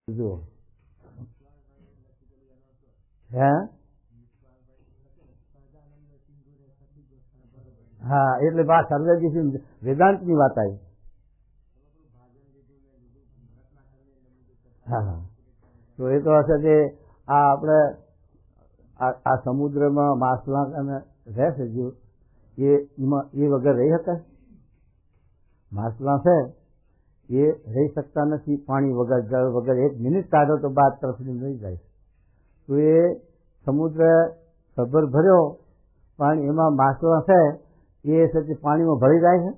જુઓ હે? હા, એટલે બા સર્વજી વેદાંતની વાત આવી. હા, તો એ તો હશે કે આ આપણે આ સમુદ્રમાં માછલા અને રહેશે જો એ વગર રહી શકે? માછલા છે એ રહી શકતા નથી પાણી વગર, જળ વગર. 1 મિનિટ કાઢો તો બાદ તરફથી રહી જાય. તો એ સમુદ્ર સભર ભર્યો, પણ એમાં માછલા છે એ સચ્ચી પાણીમાં ભરી જાય છે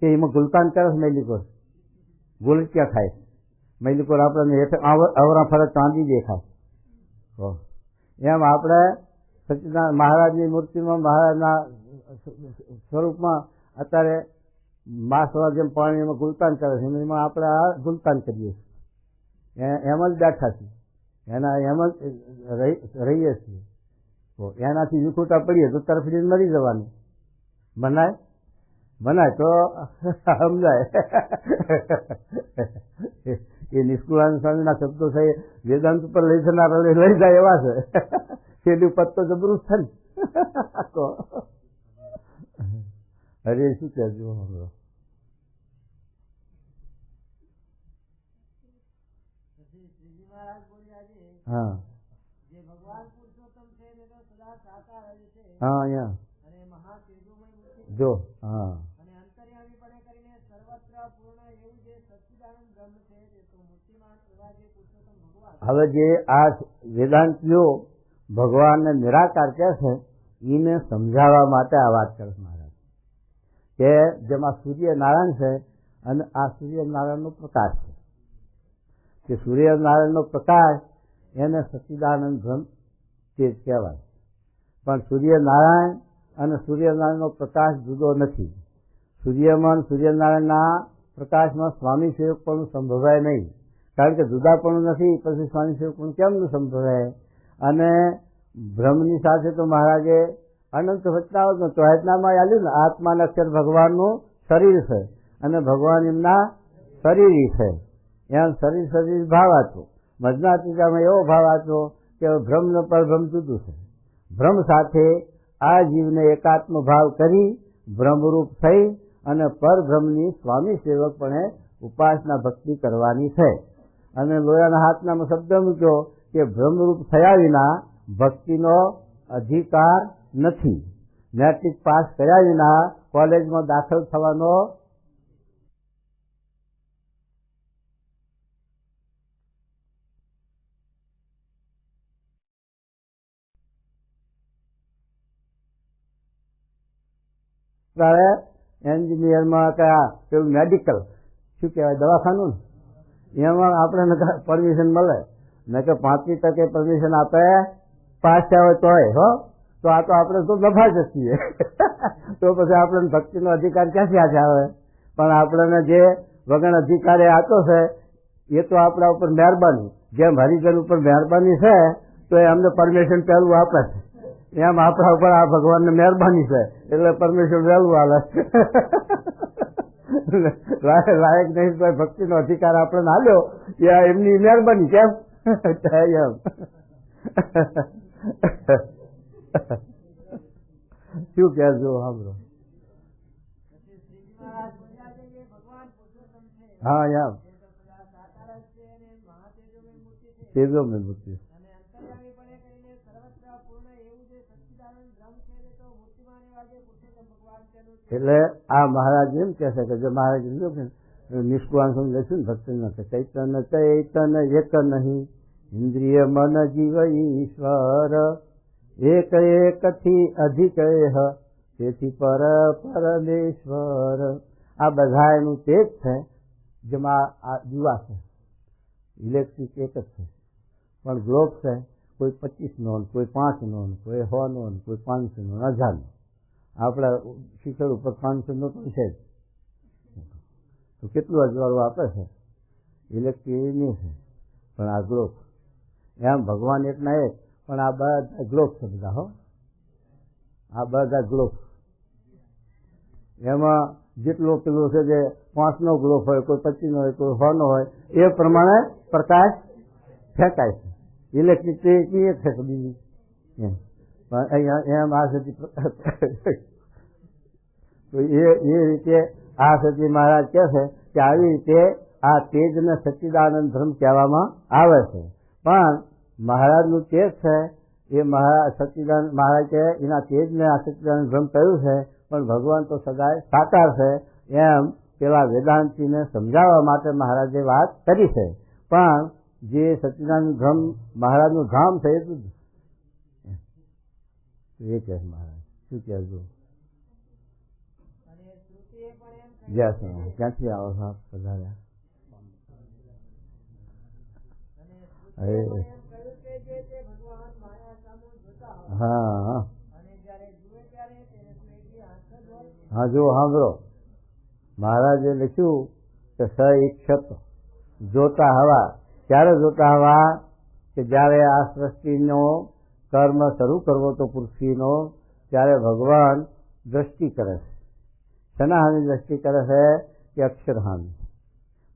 કે એમાં ગુલકાન કરે છે? મેલિકોર ગોલક્યા ખાય, મેલિકોર આપણને હેઠ અવરા ફરક ચાંદી દેખાય. એમ આપણે સચ્ચિદાનંદ મહારાજની મૂર્તિમાં, મહારાજના સ્વરૂપમાં અત્યારે માછલા જેમ પાણીમાં ગુલકાન કરે છે, એમાં આપણે આ ગુલકાન કરીએ છીએ, એમ જ બેઠા છીએ, એના એમ જ રહીએ છીએ. તો એનાથી વિખૂટા પડીએ તો તરફડી મરી જવાનું. બનાય તો સમજાય. એ નિષ્કુળાનંદ સ્વામીના શબ્દો છે, વેદાંત ઉપર લઈ જનાર લઈ જાય એવા છે. છેલ્લું પદ તો જબરું છે ને. અરે શું કહેજો હમણાં. શ્રીજી મહારાજ બોલ્યા છે હા, જે ભગવાન પુરુષોત્તમ છે સાકાર જ છે હા અહીંયા અને મહા તેજોમય મૂર્તિ જો હા અને અંતર્યામીપણે કરીને સર્વત્ર પૂર્ણ એવું જે સચ્ચિદાનંદ બ્રહ્મ છે તે તો મૂર્તિમાન એવા જે પુરુષોત્તમ ભગવાન હવે જે આ વેદાંતિઓ ભગવાનને નિરાકાર કહે છે એને સમજાવવા માટે આ વાત કરે છે મહારાજ કે જેમાં સૂર્યનારાયણ છે અને આ સૂર્યનારાયણનો પ્રકાશ છે કે સૂર્યનારાયણનો પ્રકાશ એને સચ્ચિદાનંદ બ્રહ્મ તે કહેવાય પણ સૂર્યનારાયણ અને સૂર્યનારાયણનો પ્રકાશ જુદો નથી સૂર્યમાં સૂર્યનારાયણના પ્રકાશમાં સ્વામી સેવક પણ સંભવાય નહીં કારણ કે જુદા પણ નથી પછી સ્વામી સેવક પણ કેમનું સંભવાય અને બ્રહ્મની સાથે તો મહારાજે અનંત વચનાવતનું ચોહેટનામાં આલ્યું ને આત્માના અક્ષર ભગવાનનું શરીર છે અને ભગવાન એમના શરીરી છે એમ શરીર ભાવ આચો મજના ટીકામાં એવો ભાવ આચો કે બ્રહ્મ પરબ્રહ્મ જુદું છે બ્રહ્મ સાથે આ જીવને એકાત્મ ભાવ કરી બ્રહ્મરૂપ થઈ અને પરબ્રહ્મની સ્વામી સેવકપણે ઉપાસના ભક્તિ કરવાની છે અને લોયાના હાથનામાં શબ્દ મૂક્યો કે બ્રહ્મરૂપ થયા વિના ભક્તિનો અધિકાર નથી મેટ્રિક પાસ કર્યા વિના કોલેજમાં દાખલ થવાનો એન્જિનિયરમાં કયા પેલું મેડિકલ શું કહેવાય દવાખાનું ને એમાં આપણે પરમિશન મળે ને કે 5% પરમિશન આપે પાસ થયા હોય તોય હો તો આ તો આપણે તો નફા જ છીએ તો પછી આપણને ભક્તિનો અધિકાર ક્યાંથી આજે આવે પણ આપણને જે વગણ અધિકારે આતો છે એ તો આપણા ઉપર મહેરબાની જેમ હરિજન ઉપર મહેરબાની છે તો એ અમને પરમિશન પહેલું આપે છે એમ આપણા ઉપર આ ભગવાનને મહેરબાની છે એટલે પરમિશન વહેલું હાલે લાયક નહીં તો ભક્તિનો અધિકાર આપણને આલ્યો એ એમની મહેરબાની કેમ એમ શું કહેજો સાંભળો હા એમ તેજોમય મૂર્તિ એટલે આ મહારાજ એમ કે છે કે જો મહારાજ નિષ્કુળાન લખ્યું ને ભક્તિ ન ચૈતન્ય ચૈતન્ય એક નહીં ઇન્દ્રિય મન જીવ ઈશ્વર એક એકથી અધિક તેથી પર પરમેશ્વર આ બધા એનું તેજ છે જેમાં આ દીવા છે ઇલેક્ટ્રિક એક જ છે પણ ગ્લોબ છે કોઈ 25 નો કોઈ 5 નો કોઈ 100 નો કોઈ 500 નો 1000 નો આપણા શિખર ઉપર 500 નો પણ છે તો કેટલું અજવાળું આપે છે ઇલેક્ટ્રિક નહીં છે પણ આ ગ્લોબ એમ ભગવાન એકના એક પણ આ બધા ગ્લોબ છે બધા હો આ બધા ગ્લોબ એમાં જેટલો પેલો છે જે 5 નો ગ્લોબ હોય કોઈ 25 નો હોય કોઈ 100 નો હોય એ પ્રમાણે પ્રકાશ ફેંકાય છે ઇલેક્ટ્રિક એક છે બીજી એમ પણ અહીંયા એમ આ સતી તો એ રીતે આ સતી મહારાજ કહે છે કે આવી રીતે આ તેજને સચ્ચિદાનંદ બ્રહ્મ કહેવામાં આવે છે પણ મહારાજનું તેજ છે એ સચ્ચિદાનંદ મહારાજ કે એના તેજને આ સચ્ચિદાનંદ બ્રહ્મ કહ્યું છે પણ ભગવાન તો સદાય સાકાર છે એમ પેલા વેદાંતિને સમજાવવા માટે મહારાજે વાત કરી છે પણ જે સચ્ચિદાનંદ બ્રહ્મ મહારાજનું ધામ છે એટલું જ એ કહે મહારાજ શું કહેજો ક્યાંથી આવો સાહેબ પધાર્યા હા હા જો સાંભળો મહારાજે લખ્યું કે સ ઈક્ષત જોતા હવા ક્યારે જોતા હવા કે જ્યારે આ સૃષ્ટિનો કર્મ શરૂ કરવો તો પૃથ્વીનો ત્યારે ભગવાન દ્રષ્ટિ કરે છે શેના હાની દ્રષ્ટિ કરે છે કે અક્ષરહાની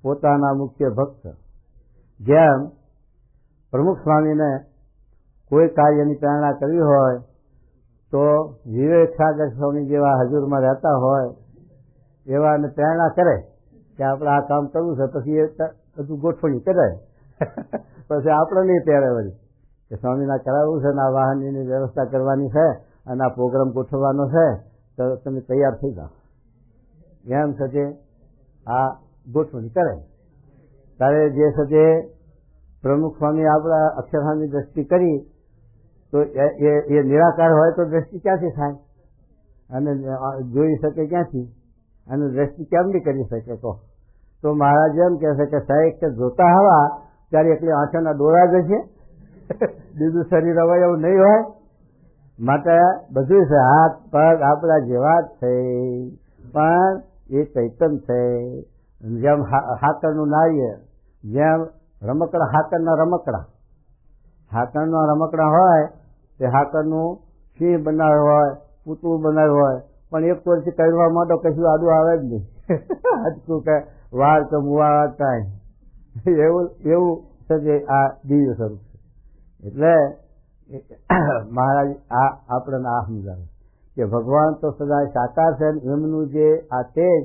પોતાના મુખ્ય ભક્ત જેમ પ્રમુખ સ્વામીને કોઈ કાર્યની પ્રેરણા કરવી હોય તો વિવેક સાગર સ્વામી જેવા હજુરમાં રહેતા હોય એવાને પ્રેરણા કરે કે આપણે આ કામ કરવું છે પછી એ બધું ગોઠવણી કરે પછી આપણે નહીં પહેરે વળી કે સ્વામિના કરાવવું છે ને આ વાહનની વ્યવસ્થા કરવાની છે અને આ પ્રોગ્રામ ગોઠવવાનો છે, તો તમે તૈયાર થઈ જાઓ. એમ છે તે આ ગોઠવણી કરે ત્યારે જે છે તે પ્રમુખ સ્વામી આપણા અક્ષરધામની દ્રષ્ટિ કરી તો એ નિરાકાર હોય તો દ્રષ્ટિ ક્યાંથી થાય અને જોઈ શકે ક્યાંથી અને દ્રષ્ટિ કેમ નહીં કરી શકે? તો મહારાજ એમ કહે છે કે સાહેબ કે જોતા હવા ત્યારે એટલી આંખોના ડોળા જ છે, બીજું શરીર હવે એવું નહીં હોય. માટે બધું છે, હાથ પગ આપણા જેવા જ છે, પણ એ ચૈતન છે. જેમ હાકરનું નાળિયેર, જેમ રમકડા, હાકરના રમકડા હોય તે હાકરનું સિંહ બનાવ્યો હોય, પૂતળું બનાવ્યું હોય, પણ એક વર્ષથી કરવા માંડો કશું આડું આવે જ નહીં. હજકું કે વાર તો મુવા કાંઈ એવું છે જે આ દિવ્ય સ્વરૂપ છે. એટલે મહારાજ આપણને આ સમજાવે કે ભગવાન તો સદા સાકાર છે, એમનું જે આ તેજ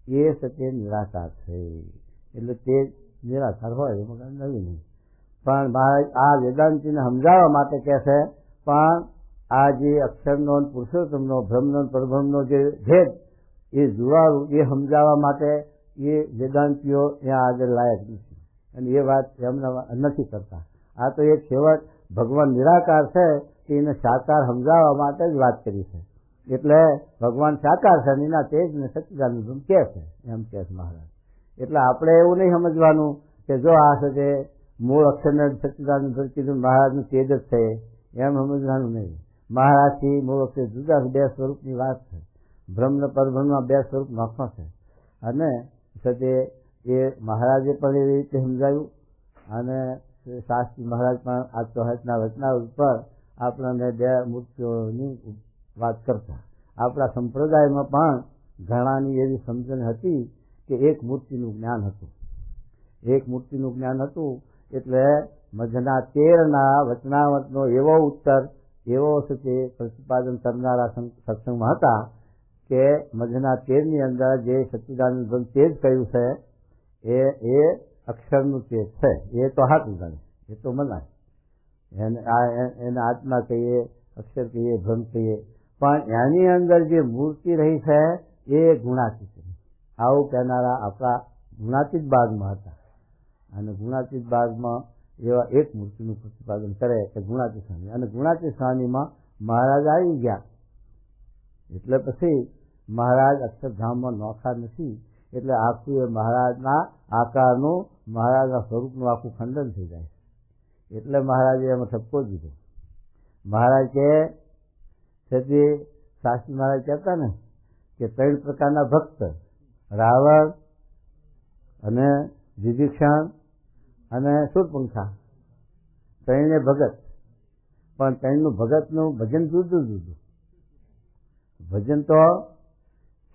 એ સત્ય નિરાકાર છે. એટલે તેજ નિરાકાર હોય એમાં નવી નહીં. પણ મહારાજ આ વેદાંતિને સમજાવવા માટે કહે છે, પણ આ જે અક્ષરનો પુરુષોત્તમનો ભ્રમનો પરબ્રહ્મનો જે ભેદ એ જુવાળું એ સમજાવવા માટે એ વેદાંતિઓ ત્યાં આગળ લાયક નથી અને એ વાત એમના નથી કરતા. આ તો એક છેવટ ભગવાન નિરાકાર છે એને સાકાર સમજાવવા માટે જ વાત કરી છે. એટલે ભગવાન સાકાર છે એના તેજને સચ્ચિદાનંદ કહે છે, એમ કહે છે મહારાજ. એટલે આપણે એવું નહીં સમજવાનું કે જો આ છે તે મૂળ અક્ષરને સચ્ચિદાનંદ કીધું મહારાજનું તેજ જ છે એમ સમજવાનું નહીં. મહારાજથી મૂળ અક્ષર જુદા બે સ્વરૂપની વાત છે. બ્રહ્મ પરબ્રહ્મના બે સ્વરૂપ નોખો છે અને તે એ મહારાજે પણ એવી રીતે સમજાયું અને શાસ્ત્રી મહારાજ પણ આ ચોહટના વચના ઉપર આપણને બે મૂર્તિઓની વાત કરતા. આપણા સંપ્રદાયમાં પણ ઘણાની એવી સમજણ હતી કે એક મૂર્તિનું જ્ઞાન હતું. એટલે મધના 13ના વચનાવટનો એવો ઉત્તર એવો છે તે પ્રતિપાદન કરનારા સત્સંગમાં હતા કે મધના 13ની અંદર જે સચ્ચિદાનંદ બ્રહ્મ તેજ કહ્યું છે એ અક્ષરનું તેજ છે. એ તો હાથું ગણે, એ તો મનાય. એને આત્મા કહીએ, અક્ષર કહીએ, બ્રહ્મ કહીએ, પણ એની અંદર જે મૂર્તિ રહી છે એ ગુણાતીત. આવું કહેનારા આપણા ગુણાતીત બાગમાં હતા અને ગુણાતીત બાગમાં એવા એક મૂર્તિનું પ્રતિપાદન કરે કે ગુણાતીત સ્વામી. અને ગુણાતીત સ્વામીમાં મહારાજ આવી ગયા એટલે પછી મહારાજ અક્ષરધામમાં નોખા નથી. એટલે આખું એ મહારાજના આકારનું, મહારાજના સ્વરૂપનું આખું ખંડન થઈ જાય. એટલે મહારાજે એમાં ઠપકો દીધો. મહારાજ કે શાસ્ત્રી મહારાજ કહેતા ને કે 3 પ્રકારના ભક્ત, રાવણ અને વિભીષણ અને શૂરપંખા, 3 ભગત. પણ 3નું ભગતનું ભજન જુદું. ભજન તો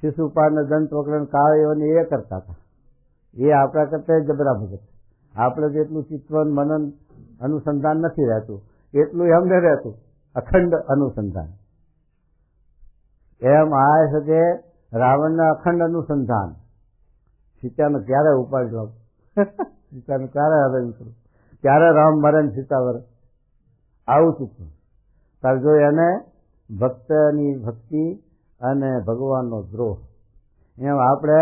શિશુપાળને દંત વગર કાળીઓને એ કરતા હતા. એ આપણા કરતા જબરા ભગત. આપણે જેટલું ચિત્તવન મનન અનુસંધાન નથી રહેતું એટલું એમને રહેતું, અખંડ અનુસંધાન. એમ આ છે રાવણના અખંડ અનુસંધાન. સીતાને ક્યારે ઉપાડી લો, સીતાને ક્યારે હરણ કરું, ક્યારે રામ મરે ને સીતા વરે, આવું ચૂકવું. તાર જો એને ભક્તની ભક્તિ અને ભગવાનનો દ્રોહ. એમ આપણે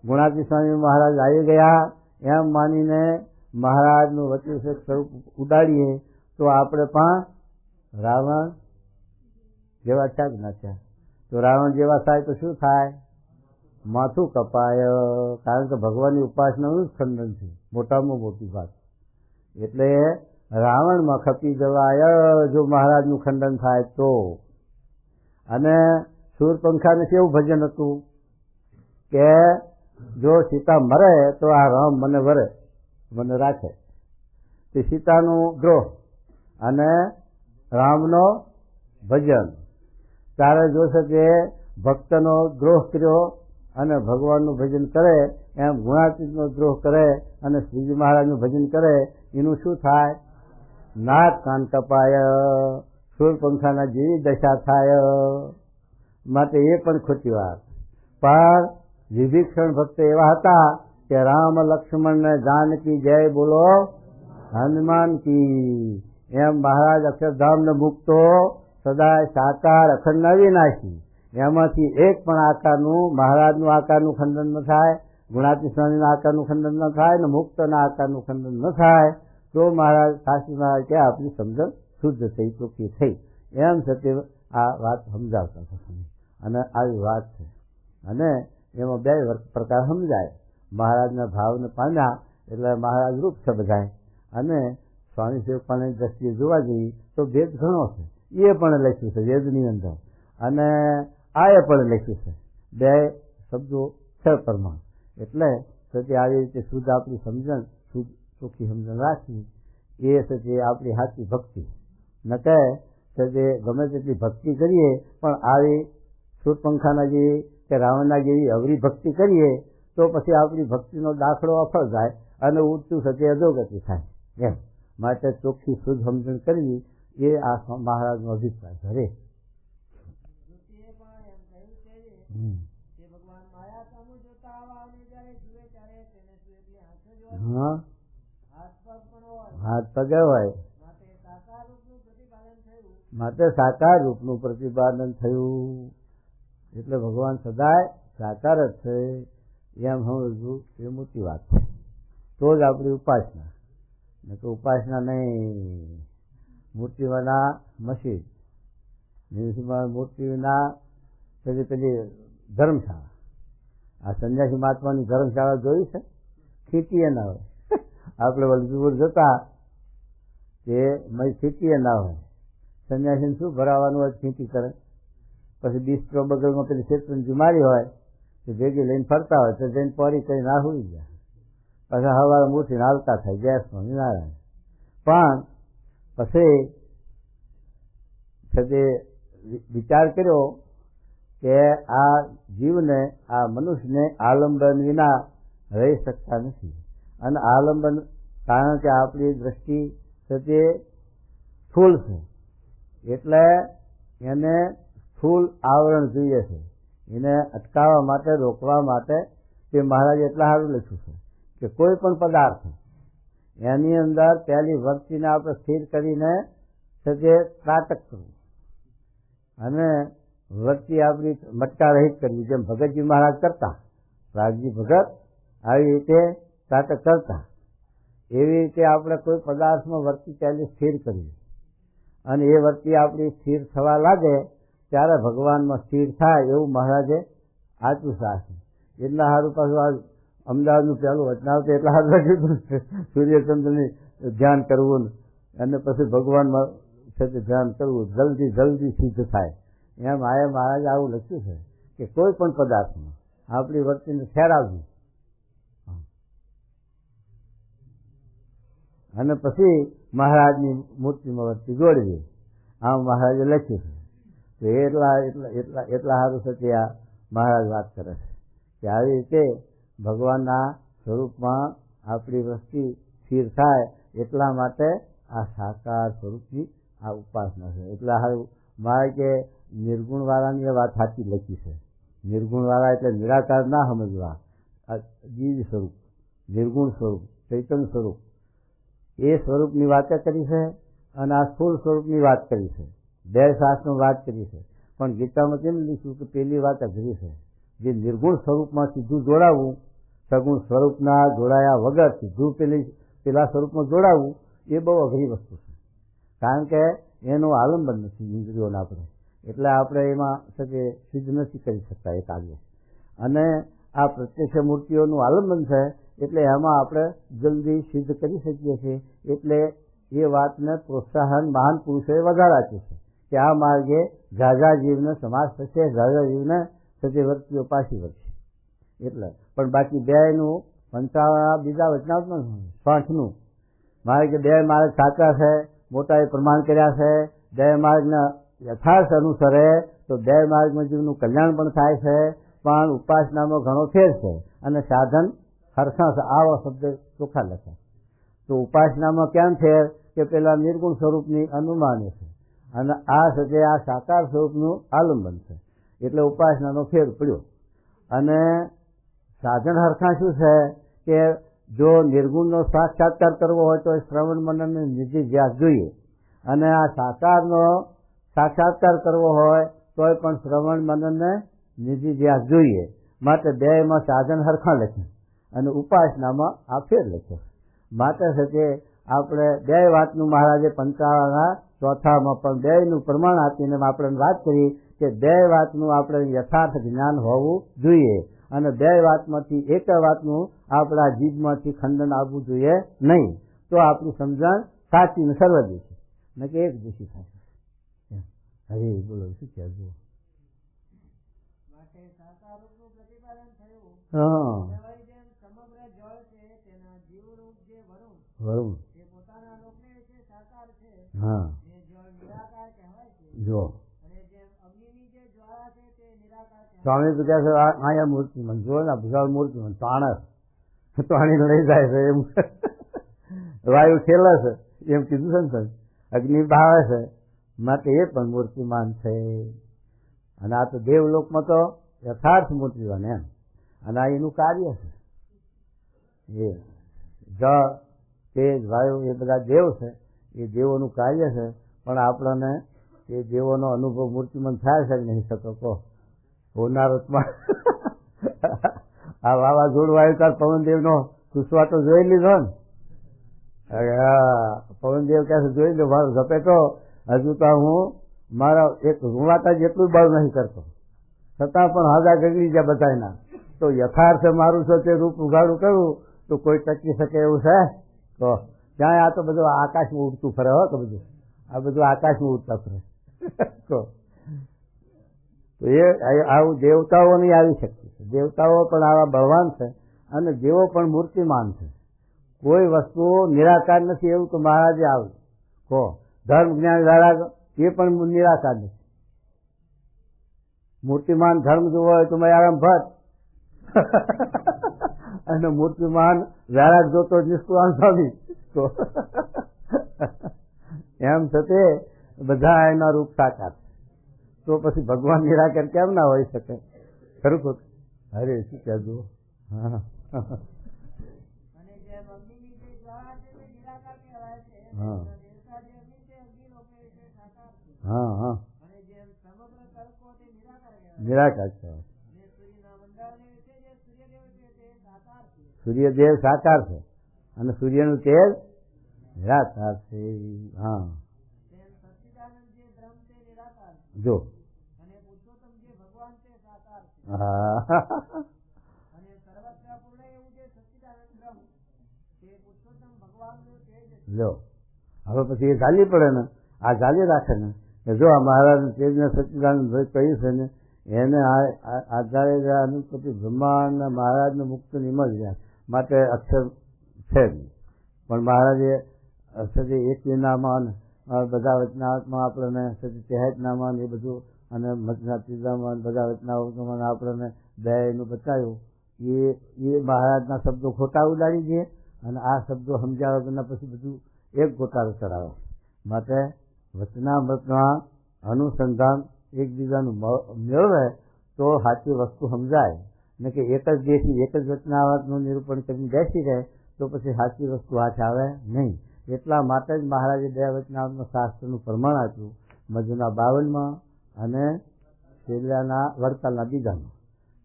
ગુણાતીત સ્વામી મહારાજ આવી ગયા એમ માનીને મહારાજનું વચન સ્વરૂપ ઉડાડીએ તો આપણે પણ રાવણ જેવા છે જ ના છે. તો રાવણ જેવા થાય તો શું થાય? માથું કપાય. કારણ કે ભગવાનની ઉપાસનાનું જ ખંડન છે, મોટામાં મોટી વાત. એટલે રાવણમાં ખપી જવાય જો મહારાજનું ખંડન થાય તો. અને શૂરપંખાને કેવું ભજન હતું કે જો સીતા મરે તો આ રામ મને વરે, મને રાખે. તે સીતાનું દ્રોહ અને રામનો ભજન. ત્યારે જોશે કે ભક્તનો દ્રોહ કર્યો અને ભગવાનનું ભજન કરે, એમ ગુણાતીતનો દ્રોહ કરે અને શ્રીજી મહારાજનું ભજન કરે, એનું શું થાય? નાક કાન કપાય, શૂરપંખાના જેવી દશા થાય. માટે એ પણ ખોટી વાત. પણ વિભીષણ ભક્ત એવા હતા કે રામ લક્ષ્મણ ને જાનકી જય બોલો હનુમાન કી. એમ મહારાજ અક્ષરધામને મુક્તો સદાય સાકાર અખંડ અવિનાશી, એમાંથી એક પણ આકારનું મહારાજનું આકારનું ખંડન ન થાય, ગુણાતી સ્વામીના આકારનું ખંડન ન થાય ને મુક્તના આકારનું ખંડન ન થાય તો મહારાજ શાસ્ત્રી મહારાજ કે આપણી સમજણ શુદ્ધ થઈ, ચોખ્ખી થઈ. એમ છતાં આ વાત સમજાવતા હતા અને આવી વાત છે. અને એમાં બે પ્રકાર સમજાય. મહારાજના ભાવને પામ્યા એટલે મહારાજ રૂપ છે બધાય, અને સ્વામી સેવકની દ્રષ્ટિએ જોવા જઈએ તો ભેદ ઘણો છે. એ પણ લખ્યું છે વેદની અંદર, અને આ પણ લખ્યું છે. બે શબ્દો છે પ્રમાણ. એટલે સતી આવી રીતે શુદ્ધ આપણી સમજણ, શુદ્ધ ચોખ્ખી સમજણ રાખવી એ સતી આપણી સાચી ભક્તિ. ન કહે સતી ગમે તેટલી ભક્તિ કરીએ પણ આવી સૂરપંખાના જેવી કે રાવણના જેવી અવરી ભક્તિ કરીએ તો પછી આપણી ભક્તિનો દાખલો અફળ જાય અને ઉઠતું સતી અધોગતિ થાય. એમ માટે ચોખ્ખી શુદ્ધ સમજણ કરવી એ આ મહારાજનો અભિપ્રાય છે. હા, હાથ પગે હોય માટે સાકાર રૂપનું પ્રતિપાદન થયું. એટલે ભગવાન સદાય સાકાર જ છે એમ સમજવું એ મોટી વાત છે. તો જ આપણી ઉપાસના, ને તો ઉપાસના નહીં. મૂર્તિવાના મસ્જિદ, મૂર્તિના પેલી ધર્મશાળા, આ સંન્યાસી મહાત્માની ધર્મશાળા જોઈ છે, ખીચીએ ના હોય. આપણે વલભીપુર જતા કે ખીચીએ ના હોય. સંન્યાસીને શું ભરાવાનું હોય, ખીચી કરે. પછી બિસ્તરો બગલમાં પેલી શેતરંજી મારી હોય કે ભેગી લઈને ફરતા હોય તો જઈને પોરી કરી ના હોઈ જાય. પછી સવારે મૂઠીને હાલતા થાય જય સ્વામિનારાયણ. પણ પછી વિચાર કર્યો કે આ જીવને, આ મનુષ્યને આલંબન વિના રહી શકતા નથી. અને આલંબન કારણ કે આપણી દ્રષ્ટિ તે સ્થૂલ છે, એટલે એને સ્થૂલ આવરણ જોઈએ છે. એને અટકાવવા માટે, રોકવા માટે તે મહારાજે એટલા સારું લખ્યું છે કે કોઈ પણ પદાર્થ એની અંદર પહેલી વૃત્તિને આપણે સ્થિર કરીને તે ત્રાટક કરવું અને વૃત્તિ આપણી મટકા રહિત કરવી. જેમ ભગતજી મહારાજ કરતા, રાગજી ભગત આવી રીતે ત્રાટક કરતા, એવી રીતે આપણે કોઈ પદાર્થમાં વૃત્તિ પહેલી સ્થિર કરવી અને એ વૃત્તિ આપણી સ્થિર થવા લાગે ત્યારે ભગવાનમાં સ્થિર થાય એવું મહારાજે આપ્યું શાસ્ત્ર. એટલા સારું પાછું આ અમદાવાદનું પહેલું વચનાવતું એટલા સારું રાખ્યું સૂર્યચંદ્રની ધ્યાન કરવું અને પછી ભગવાનમાં ધ્યાન કરવું, જલ્દી જલ્દી સિદ્ધ થાય. એમ આ મહારાજ આવું લખ્યું છે કે કોઈ પણ પદાર્થમાં આપણી વૃત્તિને ઠેરાવવી અને પછી મહારાજની મૂર્તિમાં વૃત્તિ જોડવી. આમ મહારાજે લખ્યું છે. એટલા સારું છે કે આ મહારાજ વાત કરે છે કે આવી રીતે ભગવાનના સ્વરૂપમાં આપણી વૃત્તિ સ્થિર થાય એટલા માટે આ સાકાર સ્વરૂપની આ ઉપાસના છે. એટલા સારું મારે કે નિર્ગુણવાળાની એ વાત સાચી લખી છે. નિર્ગુણવાળા એટલે નિરાકાર ના સમજવા, આ દિવ્ય સ્વરૂપ, નિર્ગુણ સ્વરૂપ, ચૈતન્ય સ્વરૂપ, એ સ્વરૂપની વાતે કરી છે અને આ સ્થૂળ સ્વરૂપની વાત કરી છે. બે શાસ્ત્રોની વાત કરી છે. પણ ગીતામાં કેમ લખ્યું કે પેલી વાત અઘરી છે. જે નિર્ગુણ સ્વરૂપમાં સીધું જોડાવવું, સગુણ સ્વરૂપના જોડાયા વગર સીધું પેલા સ્વરૂપમાં જોડાવવું એ બહુ અઘરી વસ્તુ છે. કારણ કે એનું આલંબન નથી ઇન્દ્રિયોને આપણે, એટલે આપણે એમાં સિદ્ધ નથી કરી શકતા એ કાર્ય. અને આ પ્રત્યક્ષ મૂર્તિઓનું આલંબન છે એટલે એમાં આપણે જલ્દી સિદ્ધ કરી શકીએ છીએ. એટલે એ વાતને પ્રોત્સાહન મહાન પુરુષોએ વધારે આપ્યું છે કે આ માર્ગે ઝાઝા જીવને સમાસ થશે, ઝાઝા જીવને સતી વર્તીઓ પાછી વધશે. એટલે પણ બાકી બેનું 55 બીજા વચનાત્મક 60નું મારે કે બે માર્ગ સાચા છે, મોટાએ પ્રમાણ કર્યા છે. બે માર્ગના યથાર્થ અનુસરે તો બે માર્ગમાં જીવનું કલ્યાણ પણ થાય છે, પણ ઉપાસનામાં ઘણો ફેર છે અને સાધન હરખા છે. આવો શબ્દ ચોખ્ખા લખે. તો ઉપાસનામાં કેમ ફેર કે પેલા નિર્ગુણ સ્વરૂપની અનુમાની છે અને આ છે આ સાકાર સ્વરૂપનું આલંબન છે. એટલે ઉપાસનાનો ફેર પડ્યો. અને સાધન હરખા શું છે કે જો નિર્ગુણનો સાક્ષાત્કાર કરવો હોય તો શ્રવણ મનન નિધિ ધ્યાસ જોઈએ અને આ સાકારનો સાક્ષાત્કાર કરવો હોય તોય પણ શ્રવણ મનનને નિધિધ્યાસ જોઈએ. માટે બેમાં સાધન હરખા લખે અને ઉપાસનામાં આ ફેર લખે. માટે છે તે આપણે બે વાતનું મહારાજે પંચાળાના ચોથામાં પણ બેનું પ્રમાણ આપીને આપણે વાત કરી કે બે વાતનું આપણે યથાર્થ જ્ઞાન હોવું જોઈએ અને બે વાતમાંથી એક વાતનું આપણા જીભમાંથી ખંડન આવવું જોઈએ નહીં. તો આપણી સમજણ સાચી ને સર્વદેશી ને કે એક દેશી થશે. હરે બોલો શું કહેજો. માટે સાકારનું પ્રતિપાદન થયું. હા જેમ સમગ્ર જળ છે તેના જીવરૂપ જે વરુણ વરુણ તે પોતાના લોકને વિશે સાકાર છે. હા જે જળ નિરાકાર કહેવાય છે. જો અને જેમ અગ્નિની જે જ્વાળા છે તે નિરાકાર કહેવાય સ્વામી તો કહે છે અહીંયા મૂર્તિમંત જો ને ભૂષાળ મૂર્તિમંત તાણસ પાણી લઈ જાય છે એમ વાયુ ખેલે છે એમ કીધું છે ને. અગ્નિ ભાવે છે માટે એ પણ મૂર્તિમાન છે. અને આ તો દેવલોકમાં તો યથાર્થ મૂર્તિવાન એમ. અને આ એનું કાર્ય છે. એ જળ તેજ વાયુ એ બધા દેવ છે. એ દેવોનું કાર્ય છે. પણ આપણને એ દેવોનો અનુભવ મૂર્તિમંત થાય છે નહીં થતો કહો. હોનારતમાં આ વાવાઝોડું આવ્યું ત્યારે પવનદેવનો સુસવાટો જોઈ લીધો ને. પવનદેવ કહે છે જોઈ લો મારો ઝપેટો હજુ તો હું મારા એક રૂવાતા જેટલું બળ નહીં કરતો છતાં પણ હાજા ગગડી ગયા બધાના. તો યથાર્થ મારું છે તે રૂપ ઉઘાડું કરું તો કોઈ ટકી શકે એવું છે તો ત્યાં આ તો બધું આકાશમાં ઉડતું ફરે હો. તો બધું આ બધું આકાશમાં ઉડતા ફરે તો એ આવું દેવતાઓ નહીં આવી શક્તિ છે. દેવતાઓ પણ આવા બળવાન છે અને દેવો પણ મૂર્તિમાન છે. કોઈ વસ્તુ નિરાકાર નથી એવું તો મહારાજે આવ્યું કહો. ધર્મ જ્ઞાન રાગ એ પણ નિરાકાર નથી. મૂર્તિમાન ધર્મ જોવો હોય તો આરામ ભટ્ટ અને મૂર્તિમાન વૈરાગ જોતો નિષ્કુળાન સ્વામી તો એમ થતે બધા એના રૂપ સાકાર. તો પછી ભગવાન નિરાકાર કેમ ના હોઈ શકે? ખરું ખોટું? અરે શું કહેજો. હા અને જેમ અગ્નિની જે જ્વાળા છે તે નિરાકાર કહેવાય છે. હા દેવતા જે અગ્નિ છે અગ્નિ લોકને વિશે સાકાર છે. હા હા અને જેમ સમગ્ર તર્કો તે નિરાકાર કહેવાય. નિરાકાર છે. અને સૂર્યના મંડળને વિશે જે સૂર્યદેવ છે તે સાકાર છે. સૂર્યદેવ સાકાર છે અને સૂર્યનું તેજ નિરાકાર છે. હા તેમ સચ્ચિદાનંદ જે બ્રહ્મ તે નિરાકાર છે. જો અને પુરુષોત્તમ જે ભગવાન તે સાકાર છે. હા અને સર્વત્ર પૂર્ણ એવું જે સચ્ચિદાનંદ બ્રહ્મ તે પુરુષોત્તમ ભગવાનનું તેજ છે. લો હવે પછી એ ઝાલી પડે ને. આ ઝાલી રાખે ને કે જો આ મહારાજ તેજને સચ્ચિદાનંદ ભાઈ કહ્યું છે ને એને આધારે અનુપતિ બ્રહ્માંડ મહારાજને મુક્ત નિમજ રહ્યા માટે અક્ષર છે જ. પણ મહારાજે સદી એકવીનામાં બધા વચનામાં આપણને સદી તેહતનામાં એ બધું અને મતના ત્રીજામાં બધા વચનામાં આપણને બેનું બતાવ્યું. એ મહારાજના શબ્દો ખોટા ઉડાડી દે અને આ શબ્દો સમજાવ્યા વિના પછી બધું એક ગોટાળો ચડાવે. માટે વચનામૃતમાં અનુસંધાન એકબીજાનું મેળવે તો સાચી વસ્તુ સમજાય ને કે એક જ દેશી એક જ વચનામૃતનું નિરૂપણ કરીને બેસી રહે તો પછી સાચી વસ્તુ હાથ આવે નહીં. એટલા માટે જ મહારાજે બે વચનામૃતમાં શાસ્ત્રનું પ્રમાણ આપ્યું. મધુના 52માં અને છેલ્લાના વડતાલના બીજામાં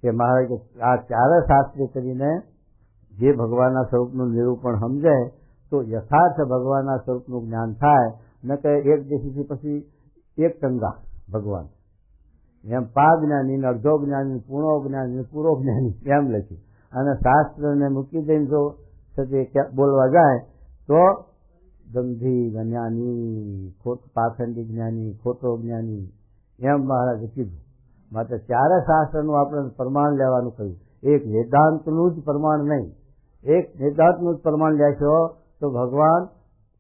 કે મહારાજ આ ચારે શાસ્ત્રી કરીને જે ભગવાનના સ્વરૂપનું નિરૂપણ સમજે તો યથાર્થ ભગવાનના સ્વરૂપનું જ્ઞાન થાય. ન કે એક દેશીથી પછી એક ટંગા ભગવાન એમ પા જ્ઞાની ને અડધો જ્ઞાની પૂર્ણો જ્ઞાની પૂરો જ્ઞાની એમ લખ્યું. અને શાસ્ત્રને મૂકી દઈને જો બોલવા જાય તો ગંભીર જ્ઞાની પાખંડી જ્ઞાની ખોટો જ્ઞાની એમ મહારાજે કીધું. માટે ચારે શાસ્ત્રનું આપણે પ્રમાણ લેવાનું કહ્યું. એક વેદાંતનું જ પ્રમાણ નહીં. એક વેદાંતનું જ પ્રમાણ લેશો તો ભગવાન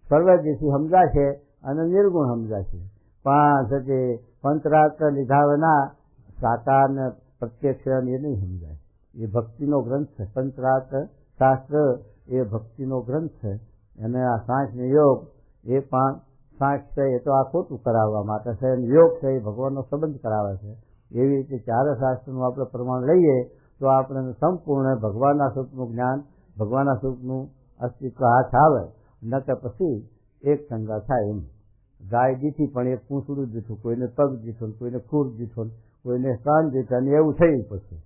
સર્વદેશી સમજાશે અને નિર્ગુણ સમજાશે. પણ પંચરાત્ર લીધા વિના સાકાર ને પ્રત્યક્ષ એ નહીં સમજાય. એ ભક્તિનો ગ્રંથ છે. પંચરાત્ર શાસ્ત્ર એ ભક્તિનો ગ્રંથ છે. અને આ સાંખને યોગ એ પણ સાંખ છે એ તો આ ખોટું કરાવવા માટે છે. યોગ છે એ ભગવાનનો સંબંધ કરાવે છે. એવી રીતે ચારે શાસ્ત્રનું આપણે પ્રમાણ લઈએ તો આપણે સંપૂર્ણ ભગવાનના સ્વરૂપનું જ્ઞાન ભગવાનના સ્વરૂપનું અસ્તિત્વ હાથ આવે ન કે પછી એક સંગા થાય એમ. ગાય દીઠી પણ એક પૂંછડું દીઠું, કોઈને પગ દીઠો, કોઈને ખુર દીઠો, કોઈને કાન દીઠા, અને એવું થયું. પછી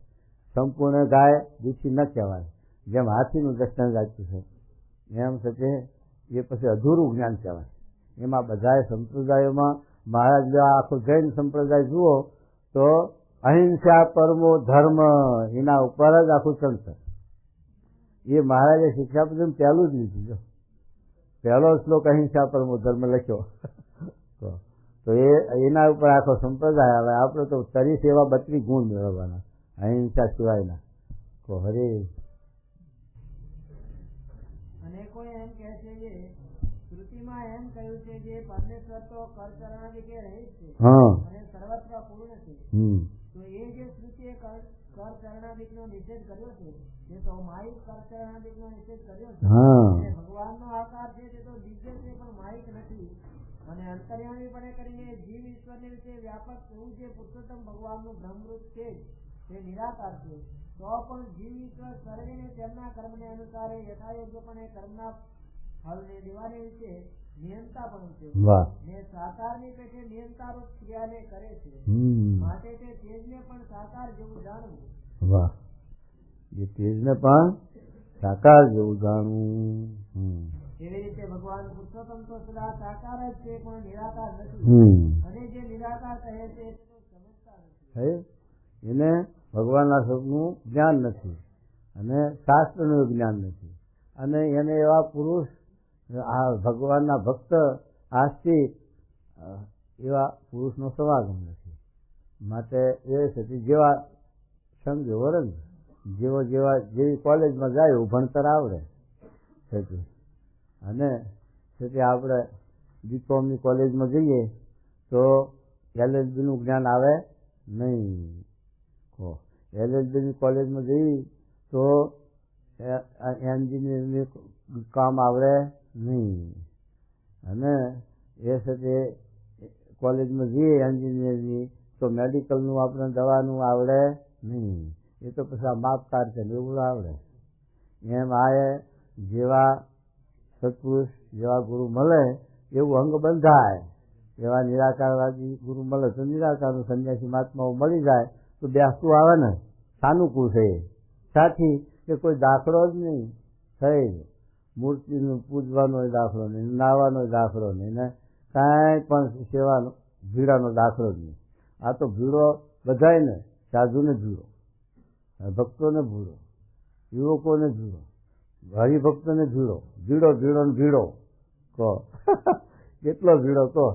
સંપૂર્ણ ગાય દીઠી ન કહેવાય, જેમ હાથીનું દર્શન આપ્યું છે એમ થશે એ પછી અધૂરું જ્ઞાન કહેવાય. એમાં બધા સંપ્રદાયોમાં મહારાજ આખો જૈન સંપ્રદાય જુઓ તો અહિંસા પરમો ધર્મ એના ઉપર જ આખું ચલશે. એ મહારાજે શિક્ષાપત્રનું પહેલું જ લીધું. જો પહેલો શ્લોક અહિંસા પરમો ધર્મ લખ્યો તો એના ઉપર આખો સંપ્રદાય આવે. આપણે તો 30 એવા 32 ગુણ મેળવવાના અહિંસા સિવાયના. તો હરે અને કોઈ એમ કહે છે કે શ્રુતિમાં એમ કહ્યું છે કે પરમેશ્વર તો કરચરણાદિકે રહે છે અને સર્વત્ર પૂર્ણ છે. તો એ જે શ્રુતિએ કરચરણાદિકનો નિષેધ કર્યો છે તે તો માહિક કરચરણાદિકનો નિષેધ કર્યો છે. અને ભગવાનનો આકાર છે તે તો દિવ્ય છે પણ માહિક નથી. અને અંતર્યામીપણે કરીને જીવ ઈશ્વરને વિશે વ્યાપક એવું જે પુરુષોત્તમ ભગવાનનું બ્રહ્મરૂપ છે તે નિરાકાર છે. તો પણ જીવ ઈશ્વર સર્વેને તેમના કર્મને અનુસારે યથાયોગ્યપણે કર્મના ફળને દેવાને વિશે નિયંતા પણ છે. ને સાકારની પેટે નિયંતા રૂપ ક્રિયાને કરે છે. માટે તે તેજને પણ સાકાર જેવું જાણવું. વાહ, એ તેજને પણ સાકાર જેવું જાણવું. એવી રીતે ભગવાન પુરુષોત્તમ તો સદા સાકાર જ છે પણ નિરાકાર નથી. અને જે નિરાકાર કહે છે તે તો સમજતા નથી. એને ભગવાનના સ્વરૂપનું જ્ઞાન નથી અને શાસ્ત્રનું જ્ઞાન નથી. અને એને એવા પુરુષ આ ભગવાનના ભક્ત આસ્તિક એવા પુરુષનો સમાગમ નથી. માટે એ છે જેવા સંગ વરંગ જેવી કોલેજમાં જાય એવું ભણતર આવડે છે. અને છે આપણે બીકોમની કોલેજમાં જઈએ તો LLBનું જ્ઞાન આવે નહીં. LLBની કોલેજમાં જઈએ તો એન્જિનિયરની કામ આવડે નહીં. અને એ સાથે કોલેજમાં જઈએ એન્જિનિયરની તો મેડિકલનું આપણે દવાનું આવડે નહીં. એ તો પછી આ માપ કાઢશે ને એવું આવડે. એમ આ જેવા સત્પુરુષ જેવા ગુરુ મળે એવું અંગ બંધાય. એવા નિરાકારવાદી ગુરુ મળે તો નિરાકારનું સંન્યાસી મહાત્માઓ મળી જાય તો બેસતું આવે ને સાનુકૂળ છે. સાથી કે કોઈ દાખલો જ નહીં થઈ, મૂર્તિનું પૂજવાનો દાખલો નહીં, નાવાનો દાખલો નહીં, ને કાંઈ પણ સેવાનો ભીડાનો દાખલો જ નહીં. આ તો ભીડો બધાયને, સાધુને ભીડો, ભક્તોને ભીડો, યુવકોને ભીડો, હરિભક્તોને ભીડો, ભીડો ભીડો ને ભીડો કહો કેટલો ભીડો કહો.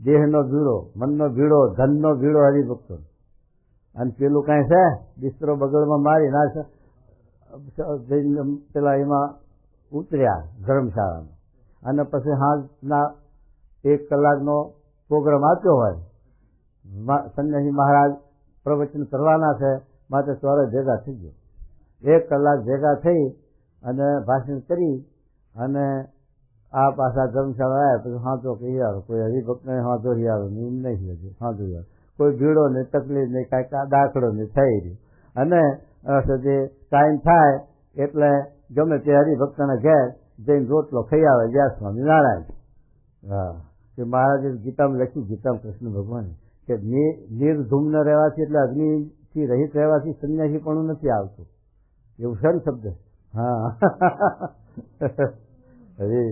દેહનો ભીડો, મનનો ભીડો, ધનનો ભીડો હરિભક્તો. અને પેલું કાંઈ છે બિસ્તરો બગલમાં મારી ના પેલા એમાં ઉતર્યા ધર્મશાળામાં. અને પછી હાંજના 1 કલાકનો પ્રોગ્રામ આપ્યો હોય, સંન્યાસી મહારાજ પ્રવચન કરવાના છે માટે સવારે ભેગા થઈ ગયો. 1 કલાક ભેગા થઈ અને ભાષણ કરી અને આ પાછા ધર્મશાળા આવ્યા. પછી હાંધો કહી આવ્યો, કોઈ હરિભક્તને હાંધો હિયારો નહીં, નહીં હાંધો હિયારો, કોઈ ભીડો નહીં, તકલીફ નહીં, કાંઈ દાખલો નહીં થઈ રહ્યું. અને જે ટાઈમ થાય એટલે ગમે તે હરિભક્તના ઘેર જઈને રોટલો ખાઈ આવે. જય સ્વામિનારાયણ. હા, કે મહારાજે ગીતામાં લખ્યું, ગીતામાં કૃષ્ણ ભગવાને કે નિર્ધૂમ્ન રહેવાથી એટલે અગ્નિથી રહિત રહેવાથી સંન્યાસી પણ નથી આવતું. એવું છે ને શબ્દ. હા, હરે